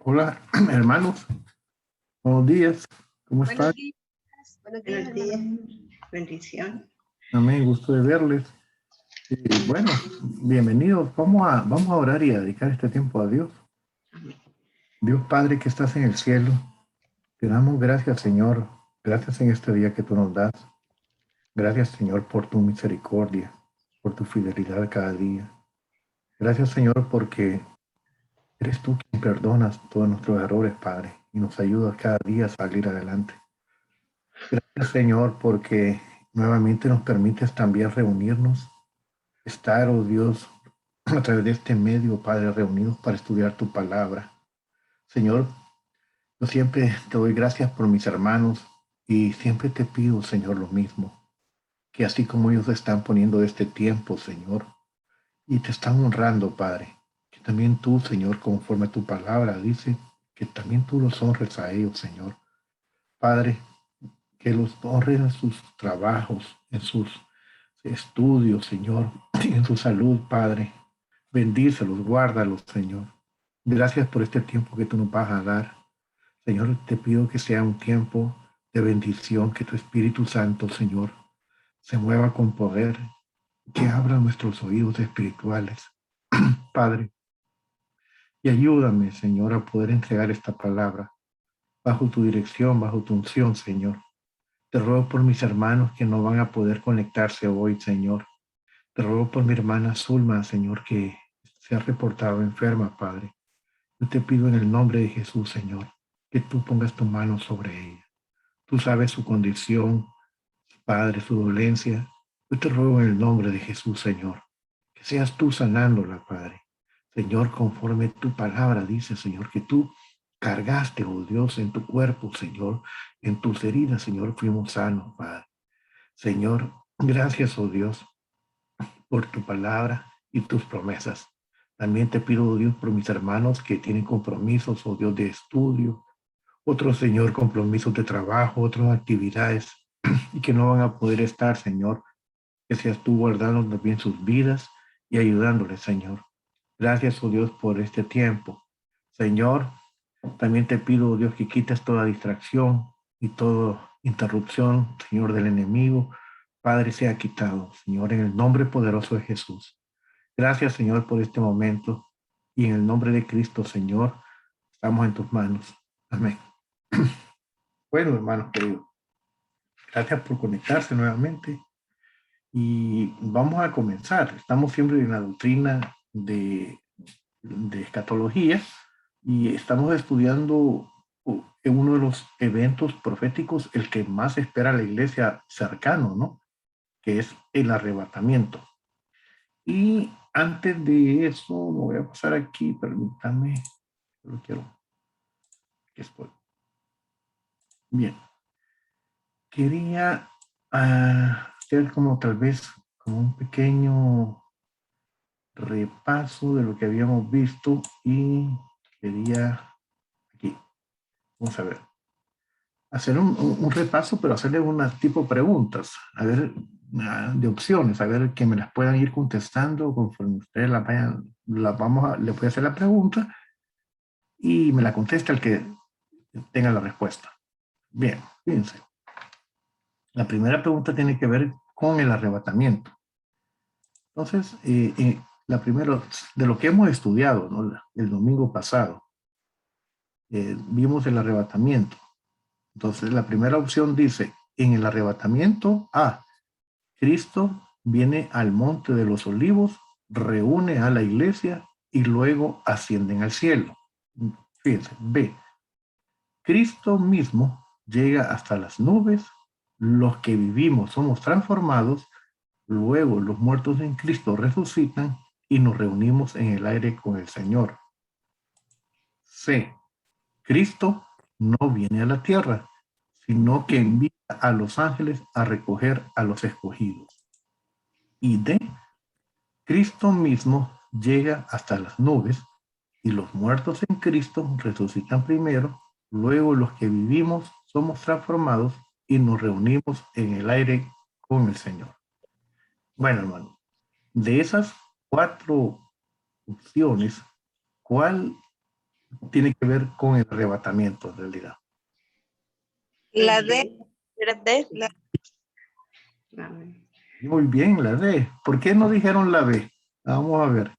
Hola, hermanos. Buenos días. ¿Cómo Buenos están? días, buenos Buenos días, días, hermano. bendición. Amén, gusto de verles. Bueno, bienvenidos. Vamos a orar y a dedicar este tiempo a Dios. Dios Padre que estás en el cielo, te damos gracias, Señor. Gracias en este día que tú nos das. Gracias, Señor, por tu misericordia, por tu fidelidad cada día. Gracias, Señor, porque eres tú quien perdonas todos nuestros errores, Padre, y nos ayudas cada día a salir adelante. Gracias, Señor, porque nuevamente nos permites también reunirnos, estar, oh Dios, a través de este medio, Padre, reunidos para estudiar tu palabra. Señor, yo siempre te doy gracias por mis hermanos y siempre te pido, Señor, lo mismo, que así como ellos están poniendo este tiempo, Señor, y te están honrando, Padre, que también tú, Señor, conforme a tu palabra, dice que también tú los honres a ellos, Señor. Padre, que los honres en sus trabajos, en sus estudios, Señor, en su salud, Padre. Bendícelos, guárdalos, Señor. Gracias por este tiempo que tú nos vas a dar. Señor, te pido que sea un tiempo de bendición, que tu Espíritu Santo, Señor, se mueva con poder, que abra nuestros oídos espirituales, Padre. Y ayúdame, Señor, a poder entregar esta palabra bajo tu dirección, bajo tu unción, Señor. Te ruego por mis hermanos que no van a poder conectarse hoy, Señor. Te ruego por mi hermana Zulma, Señor, que se ha reportado enferma, Padre. Yo te pido en el nombre de Jesús, Señor, que tú pongas tu mano sobre ella. Tú sabes su condición, Padre, su dolencia. Yo te ruego en el nombre de Jesús, Señor, que seas tú sanándola, Padre. Señor, conforme tu palabra dice, Señor, que tú cargaste, oh Dios, en tu cuerpo, Señor, en tus heridas, Señor, fuimos sanos, Padre. Señor, gracias, oh Dios, por tu palabra y tus promesas. También te pido, oh Dios, por mis hermanos que tienen compromisos, oh Dios, de estudio, otros, Señor, compromisos de trabajo, otras actividades, y que no van a poder estar, Señor, que seas tú guardando también sus vidas y ayudándoles, Señor. Gracias, oh Dios, por este tiempo. Señor, también te pido, oh Dios, que quites toda distracción y toda interrupción, Señor, del enemigo. Padre, sea quitado, Señor, en el nombre poderoso de Jesús. Gracias, Señor, por este momento. Y en el nombre de Cristo, Señor, estamos en tus manos. Amén. Bueno, hermanos queridos, gracias por conectarse nuevamente. Y vamos a comenzar. Estamos siempre en la doctrina de escatología y estamos estudiando en uno de los eventos proféticos, el que más espera la iglesia cercano, ¿no? Que es el arrebatamiento. Y antes de eso, lo voy a pasar aquí, permítame, lo quiero que estoy. Bien, quería hacer como tal vez como un pequeño repaso de lo que habíamos visto y quería aquí, vamos a ver, hacer un repaso, pero hacerle unas tipo preguntas, a ver, de opciones, a ver que me las puedan ir contestando conforme ustedes las vayan, le voy a hacer la pregunta y me la contesta el que tenga la respuesta. Bien, fíjense. La primera pregunta tiene que ver con el arrebatamiento. Entonces, la primera, de lo que hemos estudiado, ¿no? El domingo pasado, vimos el arrebatamiento. Entonces, la primera opción dice, en el arrebatamiento, Cristo viene al monte de los olivos, reúne a la iglesia y luego ascienden al cielo. Fíjense, B, Cristo mismo llega hasta las nubes, los que vivimos somos transformados, luego los muertos en Cristo resucitan y nos reunimos en el aire con el Señor. C, Cristo no viene a la tierra, sino que envía a los ángeles a recoger a los escogidos. Y D, Cristo mismo llega hasta las nubes y los muertos en Cristo resucitan primero, luego los que vivimos somos transformados y nos reunimos en el aire con el Señor. Bueno, hermano, de esas cuatro opciones, ¿cuál tiene que ver con el arrebatamiento, en realidad. La D. La D. La B. Muy bien, la D. ¿Por qué no dijeron la B? Vamos a ver.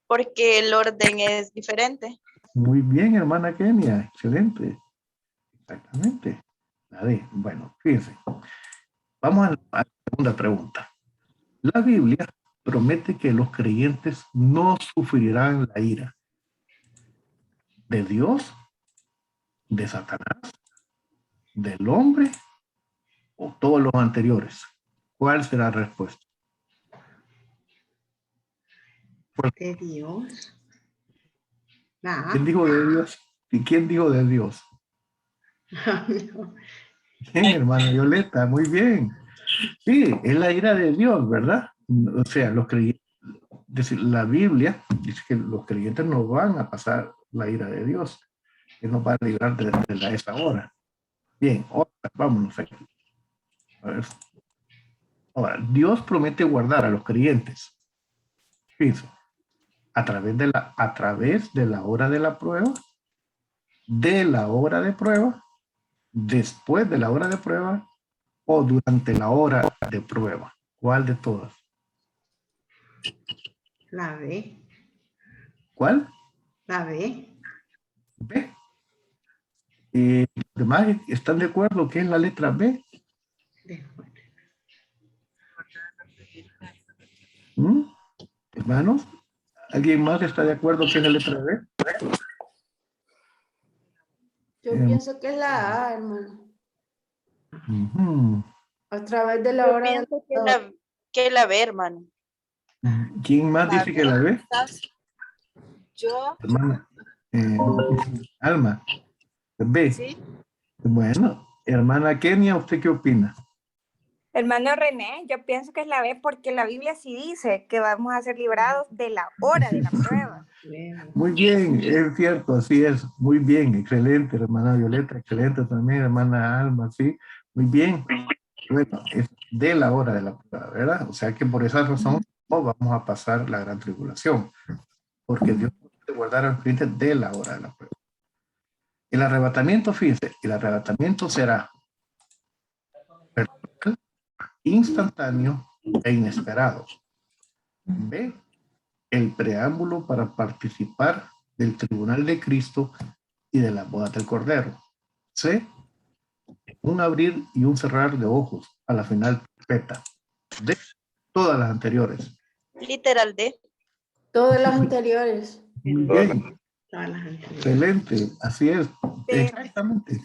Porque el orden es diferente. Muy bien, hermana Kenia. Excelente. Exactamente. La D. Bueno, fíjense. Vamos a la segunda pregunta. La Biblia promete que los creyentes no sufrirán la ira de Dios, de Satanás, del hombre o todos los anteriores. ¿Cuál será la respuesta? De Dios. La ¿Quién dijo de Dios? ¿Y quién dijo de Dios? No. Bien, hermana Violeta, muy bien. Sí, es la ira de Dios, ¿verdad? O sea, los creyentes, la Biblia dice que los creyentes no van a pasar la ira de Dios, que nos va a librar de esa hora. Bien, ahora vámonos aquí. A ver. Ahora, Dios promete guardar a los creyentes. Fíjense, a través de la hora de la prueba, de la hora de prueba, después de la hora de prueba o durante la hora de prueba. ¿Cuál de todas? La B. ¿Cuál? La B. B. ¿Los demás están de acuerdo que es la letra B? Después. ¿Mm? Hermanos, ¿alguien más está de acuerdo que es la letra B? Yo pienso que es la A, hermano. Ujú. A través de la Yo hora de pienso que la B, hermano. ¿Quién más La dice que la B? Yo. Hermana, eh, Alma, B. Sí. Bueno, hermana Kenia, ¿usted qué opina? Hermano René, yo pienso que es la B porque la Biblia sí dice que vamos a ser librados de la hora de la prueba. Muy bien, es cierto, así es. Muy bien, excelente, hermana Violeta, excelente también, hermana Alma, sí. Muy bien. Bueno, es de la hora de la prueba, ¿verdad? O sea que por esa razón no vamos a pasar la gran tribulación, porque Dios puede guardar al creyente de la hora de la prueba. El arrebatamiento, fíjense, el arrebatamiento será personal, instantáneo e inesperado. B, el preámbulo para participar del tribunal de Cristo y de la boda del Cordero. C, un abrir y un cerrar de ojos a la final perfecta. D, todas las anteriores. Literal D. todas las anteriores. Muy bien, Todas las anteriores. excelente, así es, exactamente.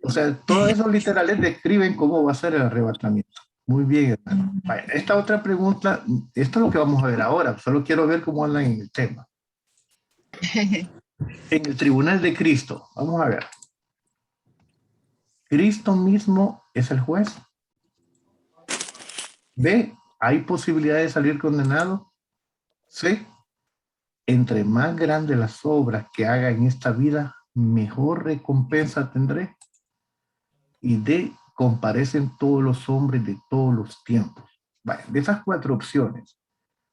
O sea, todos esos literales describen cómo va a ser el arrebatamiento. Muy bien, hermano. Vaya, esta otra pregunta, esto es lo que vamos a ver ahora, solo quiero ver cómo andan en el tema. En el tribunal de Cristo, vamos a ver. ¿Cristo mismo es el juez? B, ¿hay posibilidad de salir condenado? C, entre más grandes las obras que haga en esta vida, mejor recompensa tendré. Y D, comparecen todos los hombres de todos los tiempos. Vale, de esas cuatro opciones,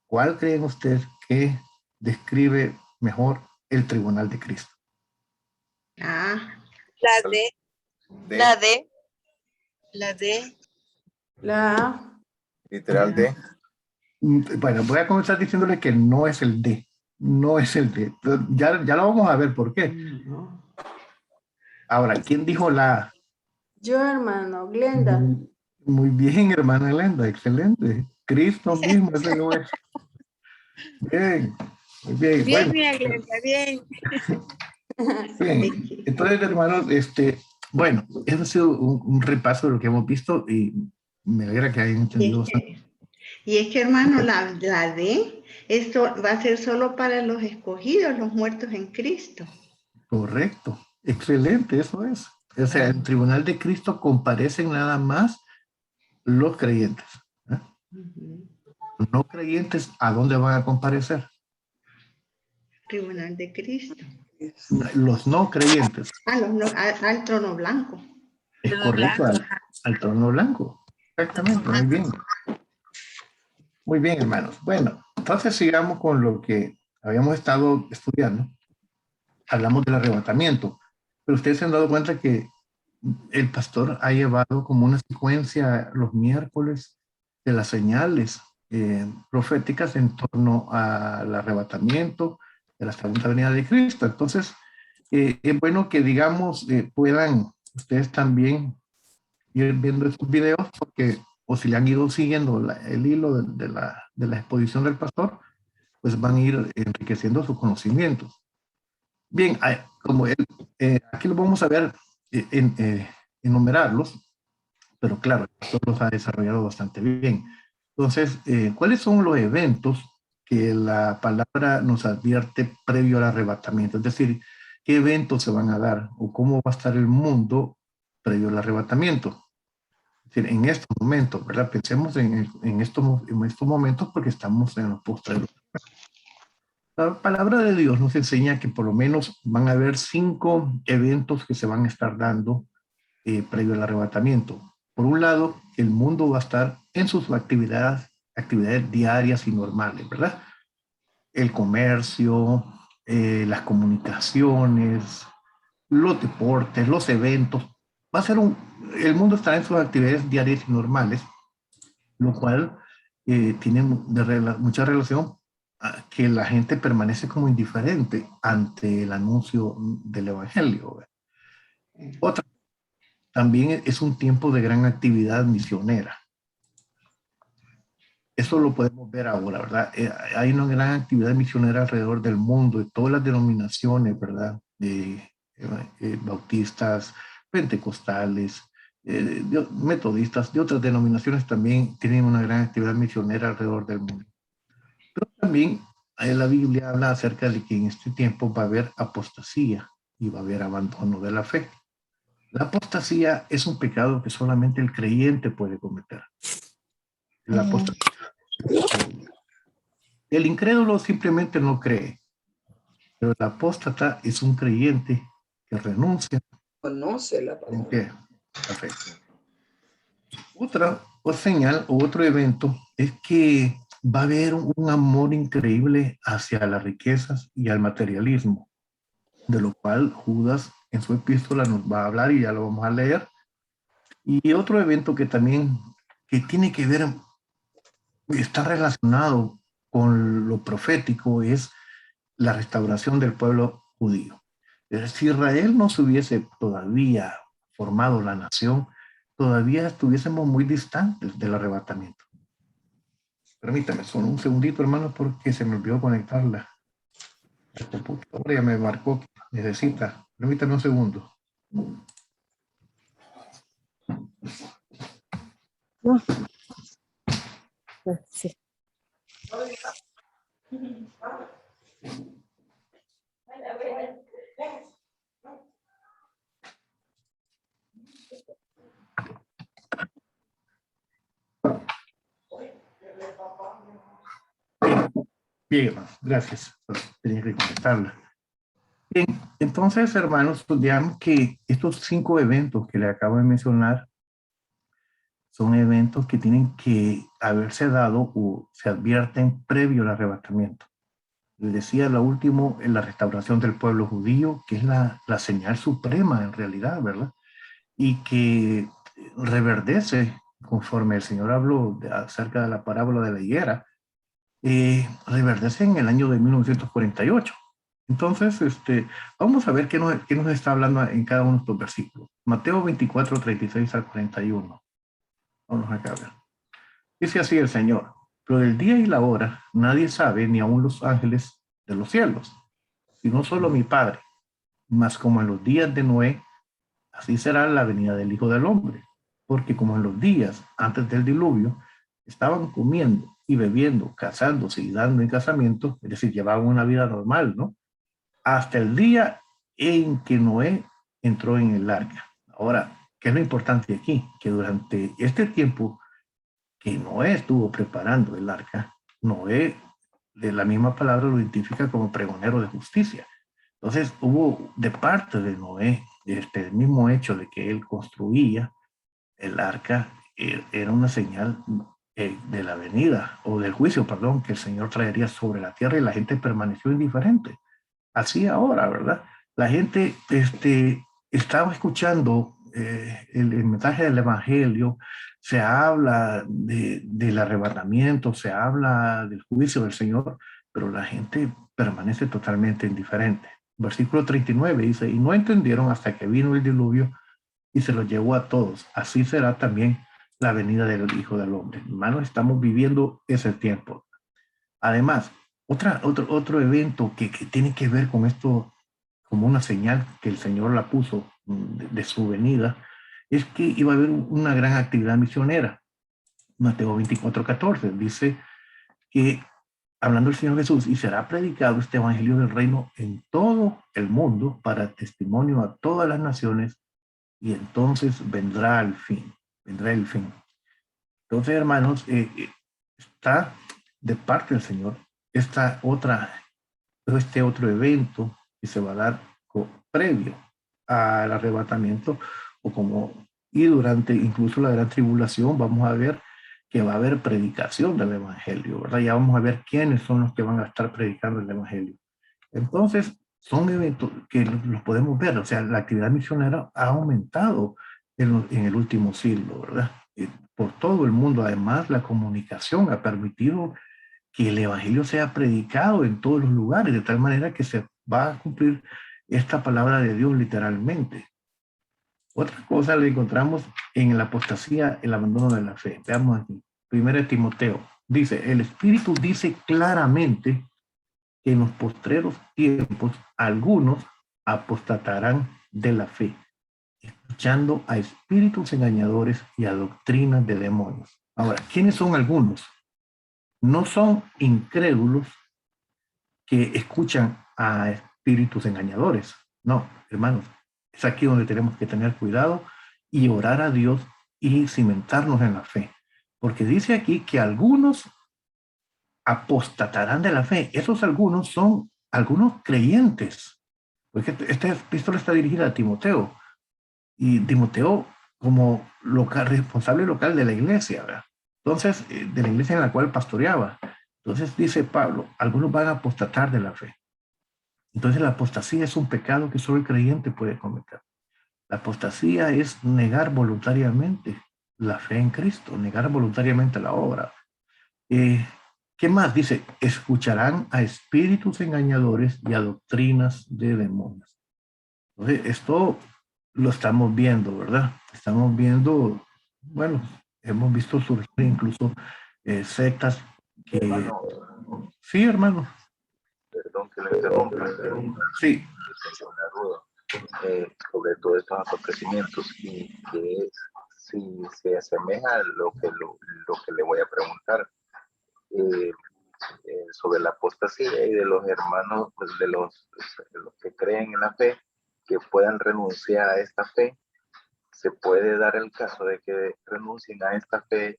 ¿cuál creen ustedes que describe mejor el tribunal de Cristo? Ah, La D. La D. La D. La A. Literal D. Bueno, voy a comenzar diciéndole que no es el D. No es el D. Ya lo vamos a ver por qué. no. Ahora, ¿quién dijo la A? Yo, hermano, Glenda. Muy bien, hermana Glenda, excelente. Cristo mismo es el juez. Bien, muy bien. Bien, Bueno, mira, Glenda, bien. bien. Entonces, hermanos, bueno, eso ha sido un repaso de lo que hemos visto y me alegra que hayan entendido bastante. Y es que, hermano, la D, esto va a ser solo para los escogidos, los muertos en Cristo. Correcto, excelente, eso es. O sea, en el tribunal de Cristo comparecen nada más los creyentes. ¿Eh? Los no creyentes, ¿a dónde van a comparecer? Tribunal de Cristo. Los no creyentes. Al trono blanco. Es correcto, al trono blanco. Exactamente, muy bien. Muy bien, hermanos. Bueno, entonces sigamos con lo que habíamos estado estudiando. hablamos del arrebatamiento. Pero ustedes se han dado cuenta que el pastor ha llevado como una secuencia los miércoles de las señales proféticas en torno al arrebatamiento de la segunda venida de Cristo. Entonces, es bueno que, digamos, puedan ustedes también ir viendo estos videos, porque, o si le han ido siguiendo el hilo de la exposición del pastor, pues van a ir enriqueciendo sus conocimientos. Bien, como aquí lo vamos a ver, enumerarlos, pero claro, el pastor los ha desarrollado bastante bien. Entonces, ¿cuáles son los eventos que la palabra nos advierte previo al arrebatamiento? Es decir, ¿qué eventos se van a dar o cómo va a estar el mundo previo al arrebatamiento? Es decir, en estos momentos, ¿verdad? Pensemos en estos momentos porque estamos en los postreros. La palabra de Dios nos enseña que por lo menos van a haber 5 eventos que se van a estar dando previo al arrebatamiento. Por un lado, el mundo va a estar en sus actividades diarias y normales, ¿verdad? El comercio, las comunicaciones, los deportes, los eventos. Va a ser el mundo estará en sus actividades diarias y normales, lo cual tiene mucha relación a que la gente permanece como indiferente ante el anuncio del evangelio. Otra, también es un tiempo de gran actividad misionera. Eso lo podemos ver ahora, ¿verdad? Hay una gran actividad misionera alrededor del mundo, de todas las denominaciones, ¿verdad? Bautistas, pentecostales, metodistas, de otras denominaciones también tienen una gran actividad misionera alrededor del mundo. Pero también la Biblia habla acerca de que en este tiempo va a haber apostasía y va a haber abandono de la fe. La apostasía es un pecado que solamente el creyente puede cometer. La apostasía. El incrédulo simplemente no cree, pero el apóstata es un creyente que renuncia. Conoce la palabra. La fe. Otra señal o otro evento es que va a haber un amor increíble hacia las riquezas y al materialismo, de lo cual Judas en su epístola nos va a hablar y ya lo vamos a leer. Y otro evento que también que tiene que ver, está relacionado con lo profético, es la restauración del pueblo judío. Si Israel no se hubiese todavía formado la nación, todavía estuviésemos muy distantes del arrebatamiento. Permítame, solo un segundito, hermano, porque se me olvidó conectarla. La computadora ya me marcó que necesita. Permítame un segundo. Sí. Bien, gracias. Tenía que conectarla. Bien, entonces, hermanos, pues digamos que estos 5 eventos que le acabo de mencionar son eventos que tienen que haberse dado o se advierten previo al arrebatamiento. Les decía, lo último es la restauración del pueblo judío, que es la señal suprema en realidad, ¿verdad? Y que reverdece, conforme el Señor habló acerca de la parábola de la higuera, reverdece en el año de 1948. Entonces, vamos a ver qué nos está hablando en cada uno de estos versículos. Mateo 24, 36 al 41. Vamos acá a ver. Dice así el Señor: pero del día y la hora nadie sabe, ni aun los ángeles de los cielos, sino solo mi Padre. Mas como en los días de Noé, así será la venida del Hijo del Hombre. Porque como en los días antes del diluvio, estaban comiendo y bebiendo, casándose y dando en casamiento, es decir, llevaban una vida normal, ¿no? Hasta el día en que Noé entró en el arca. Ahora, ¿qué es lo importante aquí? Que durante este tiempo que Noé estuvo preparando el arca, Noé, de la misma palabra, lo identifica como pregonero de justicia. Entonces, hubo de parte de Noé, el mismo hecho de que él construía el arca, era una señal de la venida, o del juicio, perdón, que el Señor traería sobre la tierra, y la gente permaneció indiferente. Así ahora, ¿verdad? La gente estaba escuchando el mensaje del Evangelio, se habla del arrebatamiento, se habla del juicio del Señor, pero la gente permanece totalmente indiferente. Versículo 39 dice, y no entendieron hasta que vino el diluvio y se los llevó a todos. Así será también la venida del Hijo del Hombre. Hermanos, estamos viviendo ese tiempo. Además, otro evento que tiene que ver con esto, como una señal que el Señor la puso de su venida, es que iba a haber una gran actividad misionera. Mateo 24:14 dice que, hablando el Señor Jesús, y será predicado este evangelio del reino en todo el mundo para testimonio a todas las naciones, y entonces vendrá el fin. Entonces, hermanos, está de parte del Señor este otro evento que se va a dar previo al arrebatamiento, y durante incluso la gran tribulación vamos a ver que va a haber predicación del evangelio, ¿verdad? Ya vamos a ver quiénes son los que van a estar predicando el evangelio. Entonces, son eventos que los podemos ver, o sea, la actividad misionera ha aumentado en el último siglo, ¿verdad? Por todo el mundo. Además, la comunicación ha permitido que el evangelio sea predicado en todos los lugares, de tal manera que se va a cumplir esta palabra de Dios literalmente. Otra cosa la encontramos en la apostasía, el abandono de la fe. Veamos aquí. 1 Timoteo dice, el Espíritu dice claramente que en los postreros tiempos algunos apostatarán de la fe, escuchando a espíritus engañadores y a doctrinas de demonios. Ahora, ¿quiénes son algunos? No son incrédulos que escuchan a espíritus engañadores. No, hermanos, es aquí donde tenemos que tener cuidado y orar a Dios y cimentarnos en la fe. Porque dice aquí que algunos apostatarán de la fe. Esos algunos son algunos creyentes. Porque esta epístola está dirigida a Timoteo. Y Timoteo como responsable local de la iglesia, ¿verdad? Entonces, de la iglesia en la cual pastoreaba. Entonces dice Pablo, algunos van a apostatar de la fe. Entonces la apostasía es un pecado que solo el creyente puede cometer. La apostasía es negar voluntariamente la fe en Cristo, negar voluntariamente la obra. ¿Qué más? Dice, escucharán a espíritus engañadores y a doctrinas de demonios. Entonces, esto lo estamos viendo, ¿verdad? Estamos viendo, bueno, hemos visto surgir incluso sectas que... Hermano, sí, hermano. perdón que le interrumpa. Sí. Una duda sobre todos estos acontecimientos y que si se asemeja a lo que le voy a preguntar sobre la apostasía y de los hermanos, pues, de los que creen en la fe, que puedan renunciar a esta fe. Se puede dar el caso de que renuncien a esta fe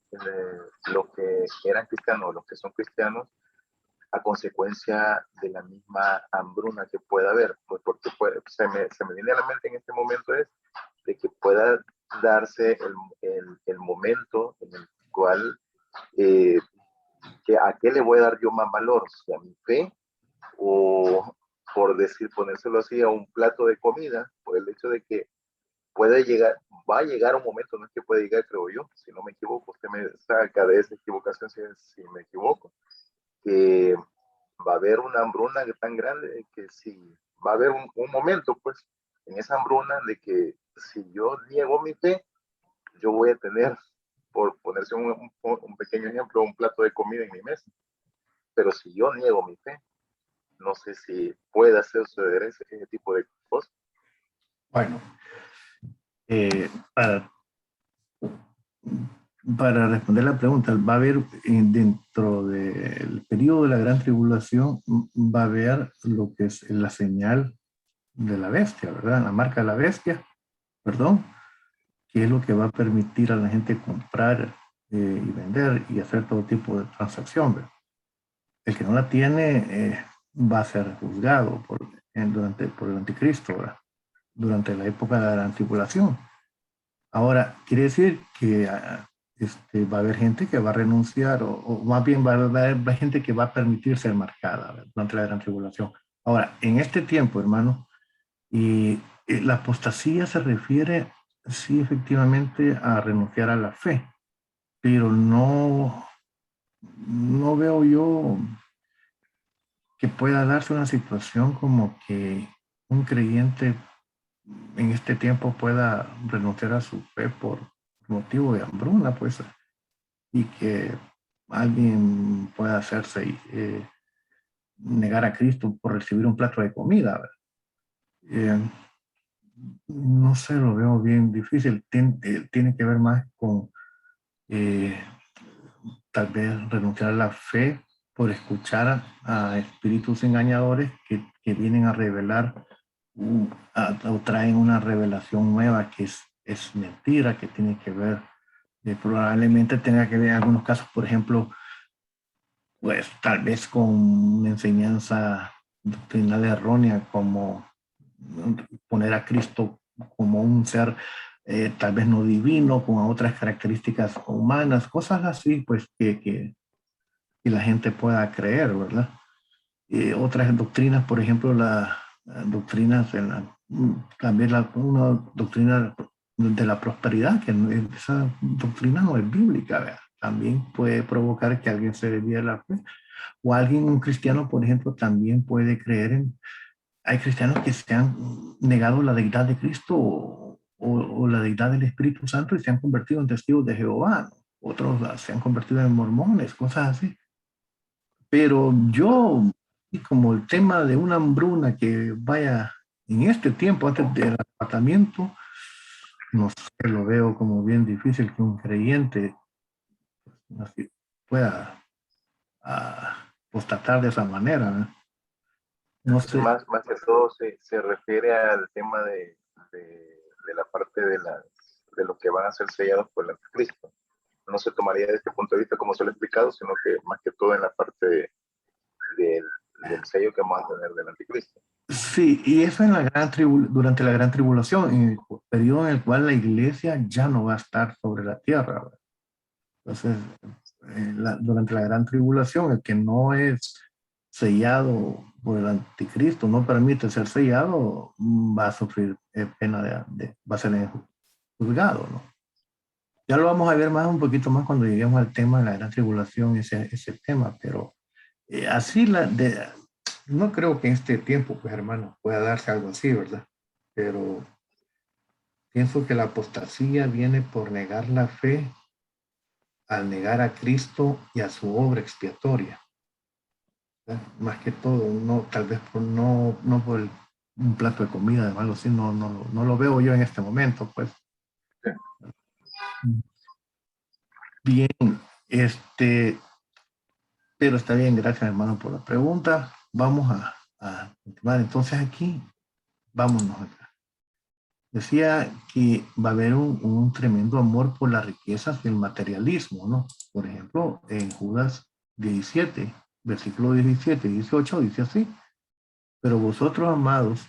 los que eran cristianos, los que son cristianos, a consecuencia de la misma hambruna que pueda haber, pues porque se me viene a la mente en este momento es de que pueda darse el momento en el cual ¿a qué le voy a dar yo más valor? ¿Si a mi fe o, ponérselo así, a un plato de comida? Por el hecho de que va a llegar un momento, no es que puede llegar, creo yo, si no me equivoco, usted me saca de esa equivocación si me equivoco, que va a haber una hambruna tan grande que si va a haber un momento, pues, en esa hambruna de que si yo niego mi fe, yo voy a tener, por ponerse un pequeño ejemplo, un plato de comida en mi mesa. Pero si yo niego mi fe, no sé si puede suceder ese tipo de cosas. Bueno, para responder la pregunta, va a haber dentro del periodo de la gran tribulación, va a haber lo que es la señal de la bestia, ¿verdad? La marca de la bestia, perdón, que es lo que va a permitir a la gente comprar y vender y hacer todo tipo de transacción, ¿verdad? El que no la tiene va a ser juzgado por el anticristo, ¿verdad? Durante la época de la gran tribulación. Ahora, quiere decir que va a haber gente que va a renunciar, o más bien va a haber gente que va a permitir ser marcada, ¿verdad? Durante la gran tribulación. Ahora, en este tiempo, hermano, Y la apostasía se refiere, sí, efectivamente, a renunciar a la fe, pero no veo yo que pueda darse una situación como que un creyente en este tiempo pueda renunciar a su fe por motivo de hambruna, pues, y que alguien pueda hacerse negar a Cristo por recibir un plato de comida. No sé, lo veo bien difícil. Tiene que ver más con tal vez renunciar a la fe por escuchar a espíritus engañadores que vienen a revelar o traen una revelación nueva que es mentira, que tiene que ver, probablemente tenga que ver en algunos casos, por ejemplo, pues tal vez con una enseñanza doctrinal errónea, como poner a Cristo como un ser tal vez no divino, con otras características humanas, cosas así, pues que la gente pueda creer, ¿verdad? Otras doctrinas, por ejemplo, las doctrinas, también una doctrina de la prosperidad, que esa doctrina no es bíblica, ¿verdad? También puede provocar que alguien se desvíe de la fe. O alguien, un cristiano, por ejemplo, también puede creer hay cristianos que se han negado la deidad de Cristo o la deidad del Espíritu Santo y se han convertido en testigos de Jehová, ¿no? Otros se han convertido en mormones, cosas así. Pero yo, como el tema de una hambruna que vaya en este tiempo, antes del arrebatamiento, no sé, lo veo como bien difícil que un creyente así, pueda apostatar de esa manera, ¿no? No sé. Más que todo se refiere al tema de la parte de lo que van a ser sellados por el anticristo. No se tomaría desde este punto de vista como se lo he explicado, sino que más que todo en la parte del sello que vamos a tener del anticristo. Sí, y eso en durante la gran tribulación, en el periodo en el cual la iglesia ya no va a estar sobre la tierra, ¿verdad? Entonces, durante la gran tribulación, el que no es sellado por el anticristo, no permite ser sellado, va a sufrir pena va a ser juzgado, ¿no? Ya lo vamos a ver más, un poquito más cuando lleguemos al tema de la gran tribulación, ese tema, pero así no creo que en este tiempo, pues hermano, pueda darse algo así, ¿verdad? Pero pienso que la apostasía viene por negar la fe al negar a Cristo y a su obra expiatoria. ¿Verdad? Más que todo, no, tal vez no por un plato de comida o algo así, no lo veo yo en este momento, pues. Bien, pero está bien, gracias hermano por la pregunta. Vamos a continuar entonces aquí. Vámonos acá. Decía que va a haber un tremendo amor por las riquezas y el materialismo, ¿no? Por ejemplo, en Judas 17, versículo 17 y 18 dice así: pero vosotros, amados,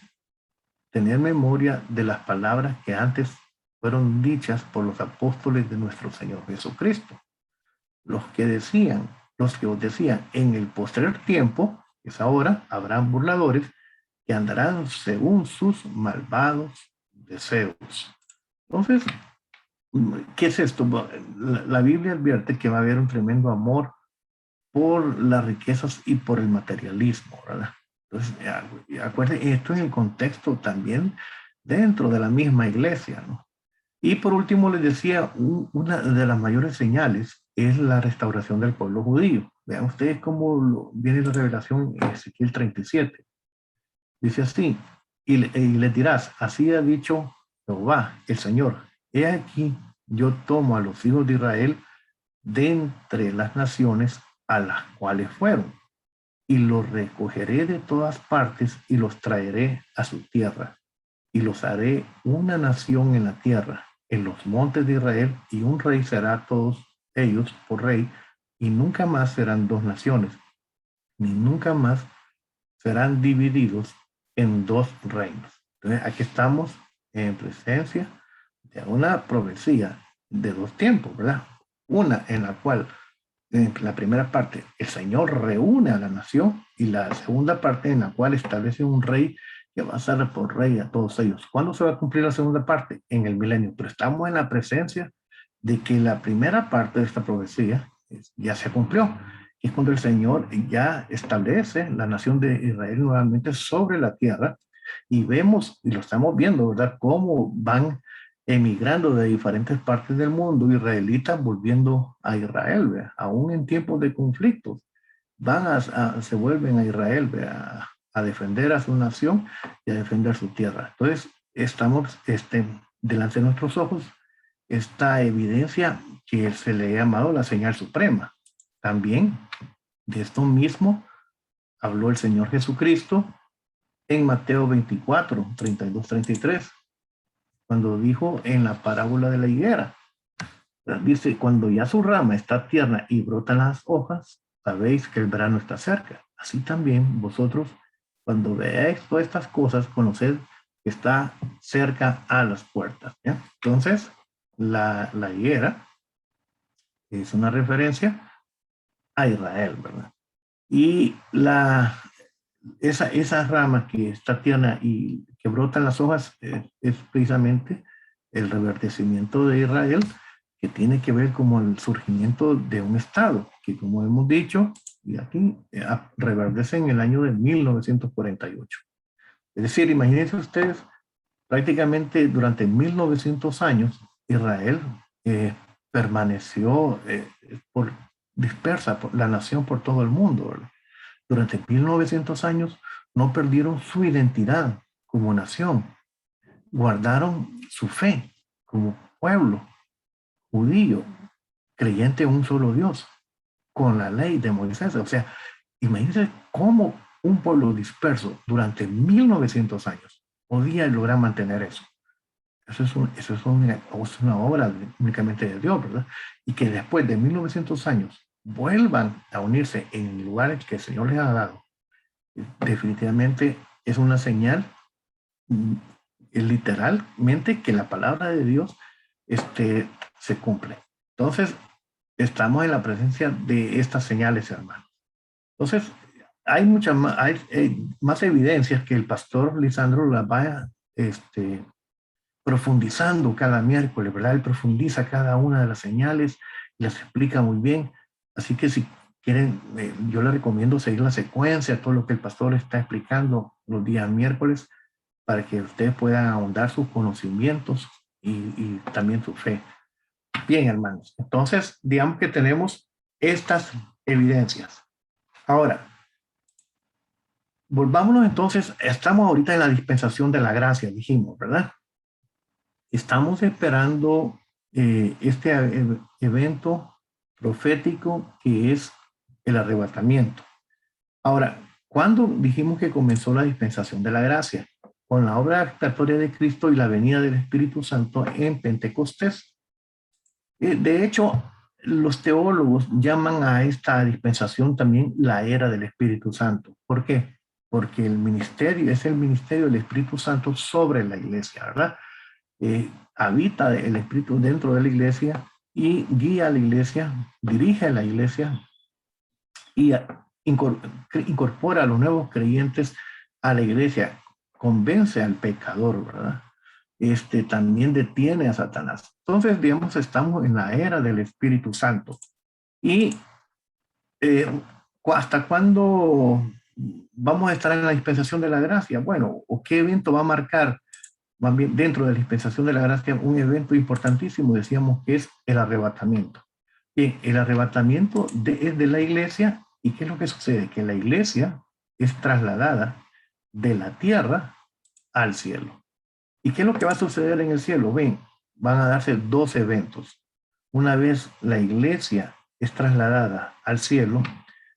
tened memoria de las palabras que antes fueron dichas por los apóstoles de nuestro Señor Jesucristo, los que os decían, en el posterior tiempo, que es ahora, habrán burladores que andarán según sus malvados deseos. Entonces, ¿qué es esto? La Biblia advierte que va a haber un tremendo amor por las riquezas y por el materialismo, ¿verdad? Entonces, acuérdense, esto en el contexto también dentro de la misma iglesia, ¿no? Y por último les decía, una de las mayores señales es la restauración del pueblo judío. Vean ustedes cómo viene la revelación en Ezequiel 37. Dice así: y les dirás, así ha dicho Jehová, el Señor, he aquí, yo tomo a los hijos de Israel de entre las naciones a las cuales fueron, y los recogeré de todas partes y los traeré a su tierra, y los haré una nación en la tierra, en los montes de Israel, y un rey será a todos ellos por rey, y nunca más serán dos naciones, ni nunca más serán divididos en dos reinos. Entonces, aquí estamos en presencia de una profecía de dos tiempos, ¿verdad? Una en la cual, en la primera parte, el Señor reúne a la nación, y la segunda parte en la cual establece un rey que va a ser por rey a todos ellos. ¿Cuándo se va a cumplir la segunda parte? En el milenio. Pero estamos en la presencia de que la primera parte de esta profecía ya se cumplió. Y es cuando el Señor ya establece la nación de Israel nuevamente sobre la tierra. Y vemos, y lo estamos viendo, ¿verdad? Cómo van emigrando de diferentes partes del mundo, israelitas volviendo a Israel, ¿verdad? Aún en tiempos de conflictos. Se vuelven a Israel, ¿verdad? A defender a su nación y a defender su tierra. Entonces, estamos delante de nuestros ojos esta evidencia que se le ha llamado la señal suprema. También de esto mismo habló el Señor Jesucristo en Mateo 24, 32, 33, cuando dijo en la parábola de la higuera. Dice, cuando ya su rama está tierna y brotan las hojas, sabéis que el verano está cerca. Así también vosotros, cuando veáis todas estas cosas, conoced que está cerca a las puertas. ¿Ya? Entonces, la higuera es una referencia a Israel, ¿verdad? Y esa rama que está tierna y que brotan las hojas es precisamente el reverdecimiento de Israel, que tiene que ver como el surgimiento de un estado, que como hemos dicho, y aquí reverdece en el año de 1948. Es decir, imagínense ustedes, prácticamente durante 1900 años, Israel permaneció dispersa por la nación por todo el mundo, ¿verdad? Durante 1900 años no perdieron su identidad como nación, guardaron su fe como pueblo judío, creyente en un solo Dios, con la ley de Moisés. O sea, imagínense cómo un pueblo disperso durante 1900 años podía lograr mantener eso. Eso es una obra únicamente de Dios, ¿verdad? Y que después de 1900 años vuelvan a unirse en lugares que el Señor les ha dado, definitivamente es una señal literalmente que la palabra de Dios se cumple. Entonces, estamos en la presencia de estas señales, hermanos. Entonces, hay muchas más, más evidencias que el pastor Lisandro las va profundizando cada miércoles, ¿verdad? Él profundiza cada una de las señales y las explica muy bien. Así que si quieren, yo les recomiendo seguir la secuencia, todo lo que el pastor está explicando los días miércoles, para que ustedes puedan ahondar sus conocimientos y también su fe. Bien, hermanos. Entonces, digamos que tenemos estas evidencias. Ahora, volvámonos entonces, estamos ahorita en la dispensación de la gracia, dijimos, ¿verdad? Estamos esperando este evento profético que es el arrebatamiento. Ahora, ¿cuándo dijimos que comenzó la dispensación de la gracia? Con la obra expiatoria de Cristo y la venida del Espíritu Santo en Pentecostés. De hecho, los teólogos llaman a esta dispensación también la era del Espíritu Santo. ¿Por qué? Porque el ministerio es el ministerio del Espíritu Santo sobre la iglesia, ¿verdad? Habita el Espíritu dentro de la iglesia y guía a la iglesia, dirige a la iglesia y incorpora a los nuevos creyentes a la iglesia, convence al pecador, ¿verdad? También detiene a Satanás. Entonces, digamos, estamos en la era del Espíritu Santo. Y ¿hasta cuándo vamos a estar en la dispensación de la gracia? Bueno, ¿o qué evento va a marcar dentro de la dispensación de la gracia? Un evento importantísimo, decíamos, que es el arrebatamiento. Bien, el arrebatamiento es de la iglesia. ¿Y qué es lo que sucede? Que la iglesia es trasladada de la tierra al cielo. ¿Y qué es lo que va a suceder en el cielo? Ven, van a darse dos eventos. Una vez la iglesia es trasladada al cielo,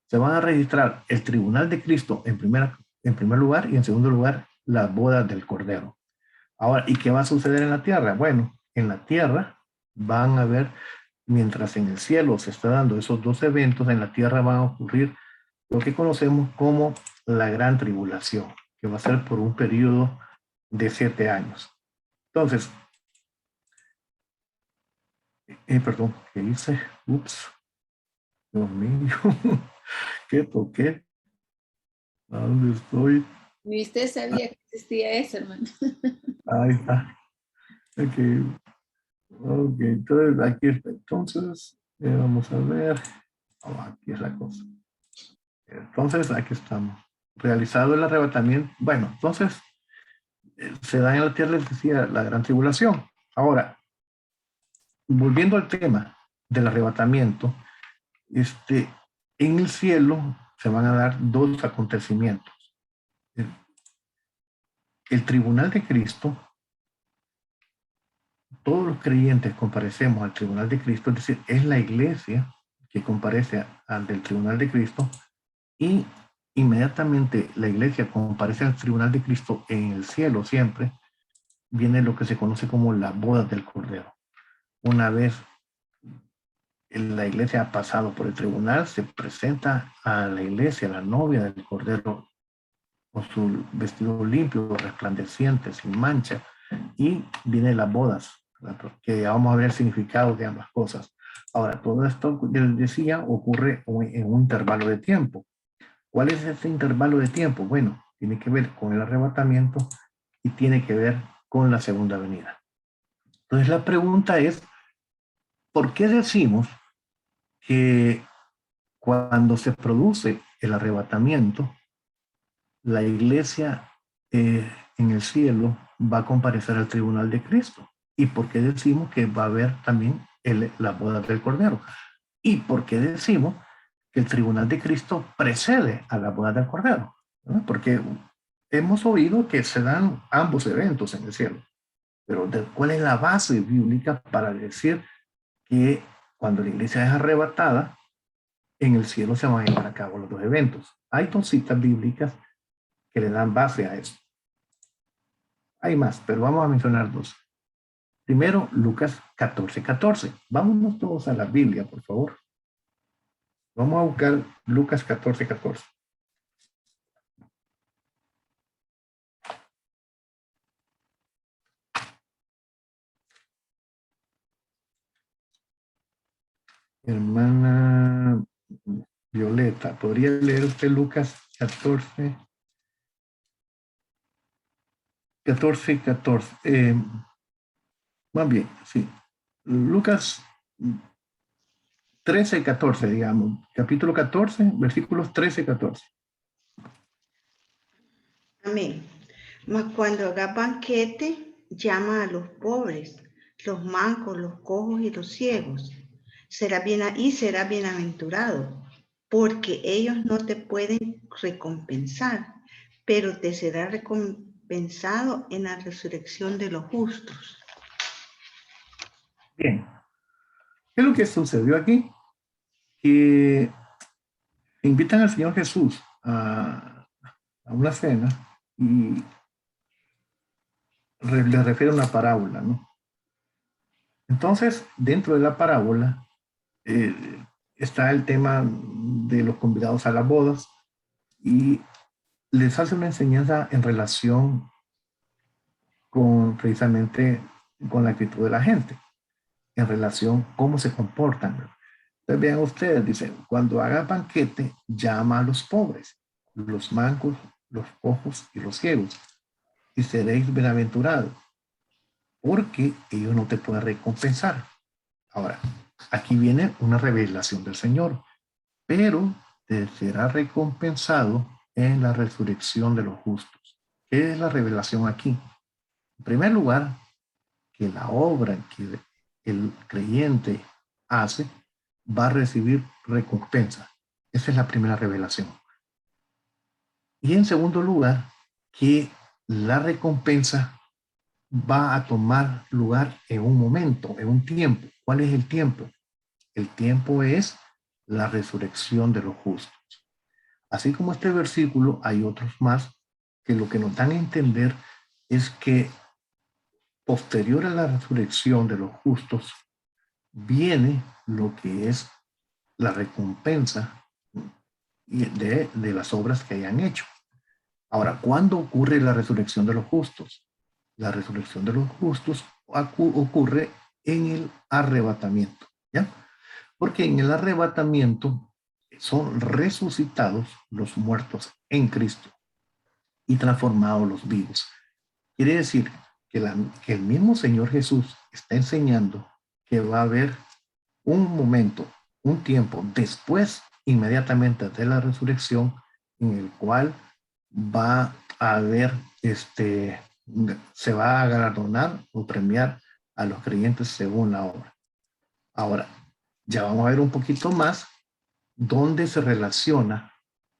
se van a registrar el tribunal de Cristo en primer lugar y en segundo lugar la boda del Cordero. Ahora, ¿y qué va a suceder en la tierra? Bueno, en la tierra van a ver, mientras en el cielo se está dando esos dos eventos, en la tierra van a ocurrir lo que conocemos como la gran tribulación, que va a ser por un periodo de 7 años. Entonces, perdón, ¿qué hice? Ups, Dios mío, ¿qué toqué? ¿A dónde estoy? Ni usted sabía que existía eso, hermano. Ahí está. Ok. Ok, entonces aquí está. Entonces, vamos a ver. Oh, aquí es la cosa. Entonces, aquí estamos. Realizado el arrebatamiento. Bueno, entonces, se da en la tierra, les decía, la gran tribulación. Ahora, volviendo al tema del arrebatamiento, en el cielo se van a dar dos acontecimientos. El tribunal de Cristo, todos los creyentes comparecemos al tribunal de Cristo, es decir, es la iglesia que comparece ante el tribunal de Cristo y inmediatamente la iglesia comparece al tribunal de Cristo en el cielo siempre, viene lo que se conoce como la boda del Cordero. Una vez la iglesia ha pasado por el tribunal, se presenta a la iglesia, la novia del Cordero, con su vestido limpio, resplandeciente, sin mancha, y vienen las bodas, que ya vamos a ver el significado de ambas cosas. Ahora, todo esto, que les decía, ocurre en un intervalo de tiempo. ¿Cuál es ese intervalo de tiempo? Bueno, tiene que ver con el arrebatamiento y tiene que ver con la segunda venida. Entonces la pregunta es, ¿por qué decimos que cuando se produce el arrebatamiento, la iglesia en el cielo va a comparecer al tribunal de Cristo? ¿Y por qué decimos que va a haber también la boda del Cordero? ¿Y por qué decimos que el tribunal de Cristo precede a la boda del Cordero? ¿No? Porque hemos oído que se dan ambos eventos en el cielo, pero ¿cuál es la base bíblica para decir que cuando la iglesia es arrebatada, en el cielo se van a llevar a cabo los dos eventos? Hay dos citas bíblicas que le dan base a eso. Hay más, pero vamos a mencionar dos. Primero, Lucas 14:14. Vámonos todos a la Biblia, por favor. Vamos a buscar Lucas 14:14. Hermana Violeta, ¿podría leer usted Lucas 14:14? Más bien, sí. Lucas 13:14, digamos. Capítulo 14, versículos 13-14. Amén. Mas cuando haga banquete, llama a los pobres, los mancos, los cojos y los ciegos. Será bienaventurado, porque ellos no te pueden recompensar, pero te será recompensado en la resurrección de los justos. Bien. ¿Qué es lo que sucedió aquí? Que invitan al Señor Jesús a una cena y le refiere una parábola, ¿no? Entonces, dentro de la parábola está el tema de los convidados a las bodas y les hace una enseñanza en relación con precisamente con la actitud de la gente, en relación cómo se comportan. Entonces vean ustedes, dice, cuando haga banquete, llama a los pobres, los mancos, los cojos y los ciegos, y seréis bienaventurados, porque ellos no te pueden recompensar. Ahora, aquí viene una revelación del Señor, pero te será recompensado en la resurrección de los justos. ¿Qué es la revelación aquí? En primer lugar, que la obra que el creyente hace va a recibir recompensa. Esa es la primera revelación. Y en segundo lugar, que la recompensa va a tomar lugar en un momento, en un tiempo. ¿Cuál es el tiempo? El tiempo es la resurrección de los justos. Así como este versículo, hay otros más que lo que nos dan a entender es que posterior a la resurrección de los justos viene lo que es la recompensa de las obras que hayan hecho. Ahora, ¿cuándo ocurre la resurrección de los justos? La resurrección de los justos ocurre en el arrebatamiento, ¿ya? Porque en el arrebatamiento son resucitados los muertos en Cristo. y transformados los vivos. Quiere decir que el mismo Señor Jesús está enseñando que va a haber un momento, un tiempo después, inmediatamente de la resurrección, en el cual va a haber, se va a galardonar o premiar a los creyentes según la obra. Ahora, ya vamos a ver un poquito más dónde se relaciona